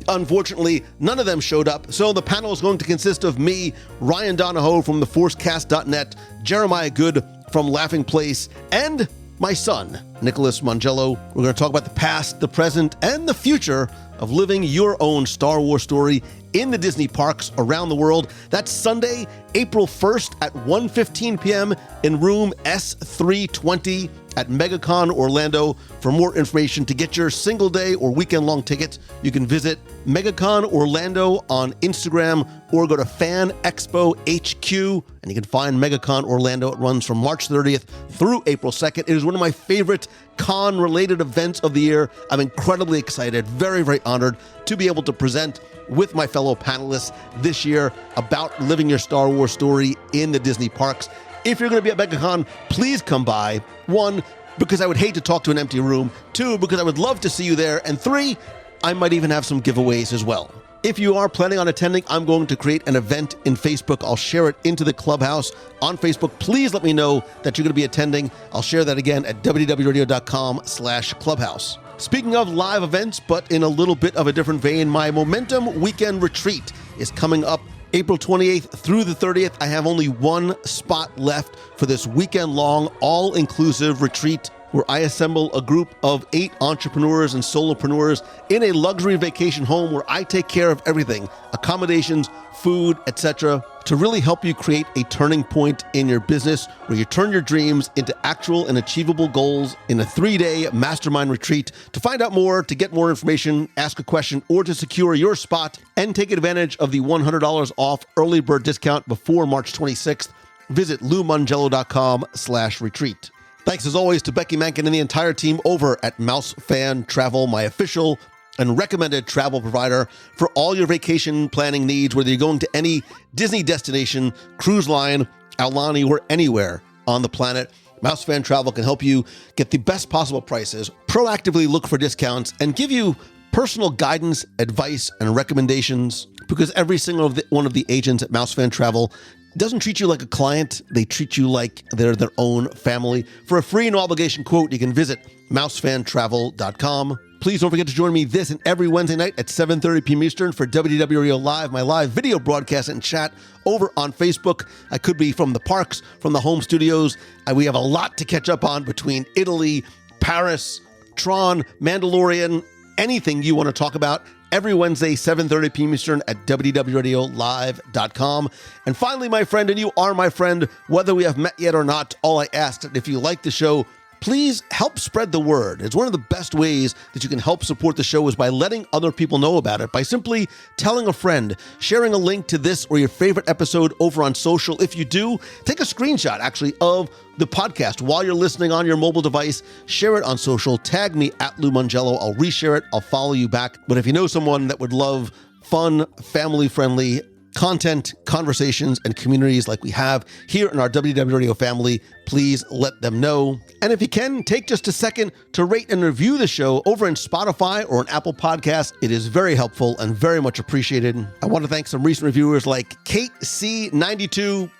Unfortunately, none of them showed up, so the panel is going to consist of me, Ryan Donahoe from theforcecast.net, Jeremiah Good from Laughing Place, and my son, Nicholas Mongello. We're going to talk about the past, the present, and the future of living your own Star Wars story in the Disney parks around the world. That's Sunday, April 1st at 1:15 p.m. in room S320 at MegaCon Orlando. For more information, to get your single day or weekend long tickets, you can visit MegaCon Orlando on Instagram or go to Fan Expo HQ, and you can find MegaCon Orlando. It runs from March 30th through April 2nd. It is one of my favorite con-related events of the year. I'm incredibly excited, very, very honored to be able to present with my fellow panelists this year about living your Star Wars story in the Disney parks. If you're going to be at MegaCon, please come by. 1, because I would hate to talk to an empty room. 2, because I would love to see you there. And 3, I might even have some giveaways as well. If you are planning on attending, I'm going to create an event in Facebook. I'll share it into the Clubhouse on Facebook. Please let me know that you're going to be attending. I'll share that again at www.radio.com/clubhouse. Speaking of live events, but in a little bit of a different vein, my Momentum Weekend Retreat is coming up April 28th through the 30th. I have only one spot left for this weekend-long, all-inclusive retreat where I assemble a group of 8 entrepreneurs and solopreneurs in a luxury vacation home where I take care of everything, accommodations, food, etc., to really help you create a turning point in your business where you turn your dreams into actual and achievable goals in a 3-day mastermind retreat. To find out more, to get more information, ask a question, or to secure your spot and take advantage of the $100 off early bird discount before March 26th, visit loumongello.com/retreat. Thanks as always to Becky Mankin and the entire team over at Mouse Fan Travel, my official and recommended travel provider for all your vacation planning needs, whether you're going to any Disney destination, cruise line, Aulani, or anywhere on the planet. Mouse Fan Travel can help you get the best possible prices, proactively look for discounts, and give you personal guidance, advice, and recommendations, because every single one of the agents at Mouse Fan Travel doesn't treat you like a client. They treat you like they're their own family. For a free no obligation quote, you can visit mousefantravel.com. Please don't forget to join me this and every Wednesday night at 7:30 p.m. Eastern for WDW Radio Live, my live video broadcast and chat over on Facebook. I could be from the parks, from the home studios. We have a lot to catch up on between Italy, Paris, Tron, Mandalorian, anything you want to talk about. Every Wednesday, 7:30 p.m. Eastern at WDWRadioLive.com. And finally, my friend, and you are my friend, whether we have met yet or not, all I ask that if you like the show, please help spread the word. It's one of the best ways that you can help support the show is by letting other people know about it, by simply telling a friend, sharing a link to this or your favorite episode over on social. If you do, take a screenshot, actually, of the podcast while you're listening on your mobile device. Share it on social. Tag me at Lou Mongello. I'll reshare it. I'll follow you back. But if you know someone that would love fun, family-friendly content, conversations, and communities like we have here in our WDW Radio family, please let them know. And if you can, take just a second to rate and review the show over in Spotify or on Apple Podcasts. It is very helpful and very much appreciated. I want to thank some recent reviewers like Kate C92, !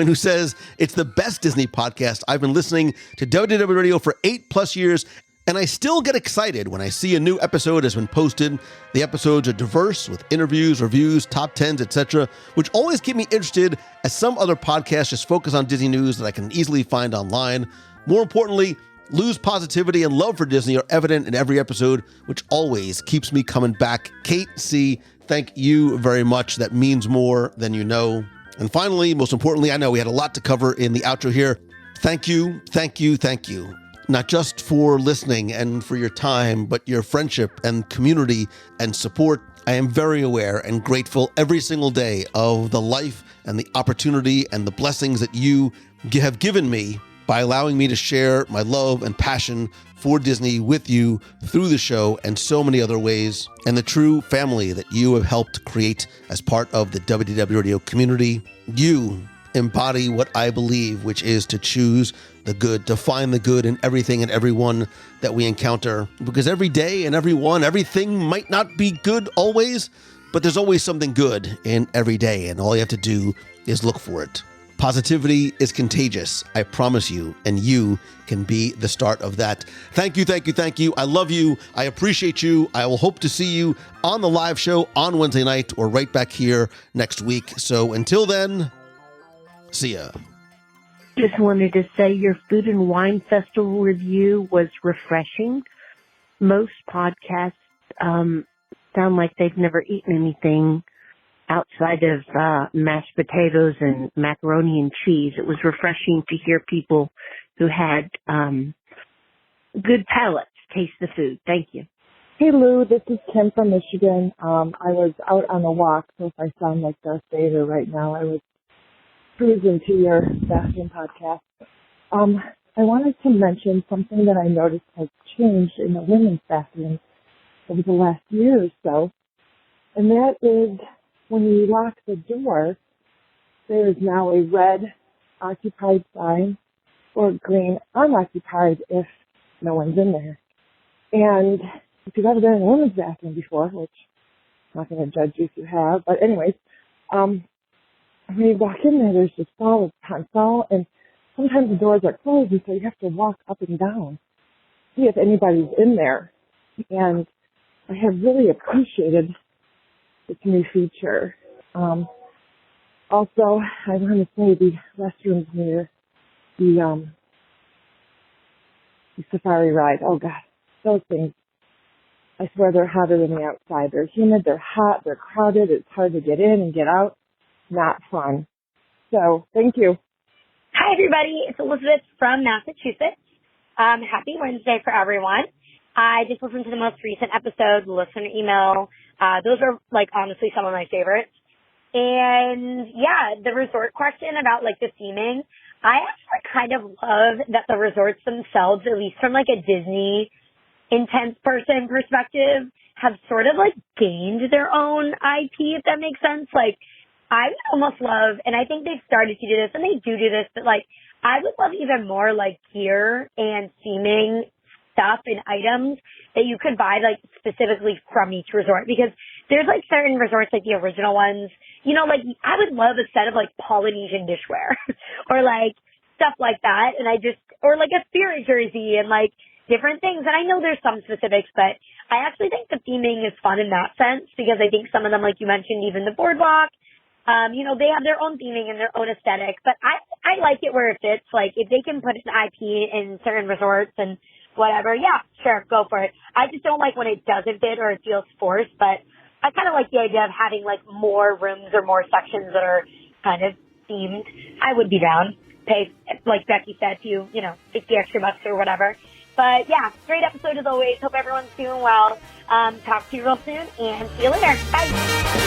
Who says, it's the best Disney podcast. I've been listening to WDW Radio for 8+ years, and I still get excited when I see a new episode has been posted. The episodes are diverse with interviews, reviews, top 10s, etc., which always keep me interested, as some other podcasts just focus on Disney news that I can easily find online. More importantly, Lou's positivity and love for Disney are evident in every episode, which always keeps me coming back. Kate C., thank you very much. That means more than you know. And finally, most importantly, I know we had a lot to cover in the outro here. Thank you, thank you, thank you. Not just for listening and for your time, but your friendship and community and support. I am very aware and grateful every single day of the life and the opportunity and the blessings that you have given me by allowing me to share my love and passion for Disney with you through the show and so many other ways, and the true family that you have helped create as part of the WDW Radio community. You embody what I believe, which is to choose the good, to find the good in everything and everyone that we encounter. Because every day and everything might not be good always, but there's always something good in every day, and all you have to do is look for it. Positivity is contagious, I promise you, and you can be the start of that. Thank you, thank you, thank you. I love you. I appreciate you. I will hope to see you on the live show on Wednesday night or right back here next week. So until then, see ya. Just wanted to say your Food and Wine Festival review was refreshing. Most podcasts sound like they've never eaten anything outside of mashed potatoes and macaroni and cheese. It was refreshing to hear people who had good palates taste the food. Thank you. Hey Lou, this is Kim from Michigan. I was out on a walk, so if I sound like Darth Vader right now, I was cruising to your bathroom podcast. I wanted to mention something that I noticed has changed in the women's bathroom over the last year or so, and that is when you lock the door, there is now a red occupied sign or green unoccupied if no one's in there. And if you've ever been in a women's bathroom before, which I'm not going to judge you if you have, but anyways, when you walk in there, there's just stall upon stall, and sometimes the doors are closed, and so you have to walk up and down, see if anybody's in there. And I have really appreciated this new feature. Also, I want to say the restrooms near the safari ride. Oh God, those things. I swear they're hotter than the outside. They're humid, they're hot, they're crowded. It's hard to get in and get out. Not fun. So, thank you. Hi, everybody. It's Elizabeth from Massachusetts. Happy Wednesday for everyone. I just listened to the most recent episode, listener email. Those are, honestly some of my favorites. And, yeah, the resort question about, the theming, I actually kind of love that the resorts themselves, at least from, a Disney intense person perspective, have sort of, gained their own IP, if that makes sense. I would almost love, and I think they've started to do this, and they do this, but, I would love even more, gear and theming stuff and items that you could buy, specifically from each resort. Because there's, certain resorts, the original ones, I would love a set of, Polynesian dishware or, stuff like that. And or, a spirit jersey and, different things. And I know there's some specifics, but I actually think the theming is fun in that sense because I think some of them, like you mentioned, even the boardwalk, they have their own theming and their own aesthetic. But I like it where it fits. If they can put an IP in certain resorts and whatever, yeah, sure, go for it. I just don't like when it doesn't fit or it feels forced, but I kind of like the idea of having, more rooms or more sections that are kind of themed. I would be down. Pay, like Becky said, $50 extra bucks or whatever. But, yeah, great episode as always. Hope everyone's doing well. Talk to you real soon, and see you later. Bye.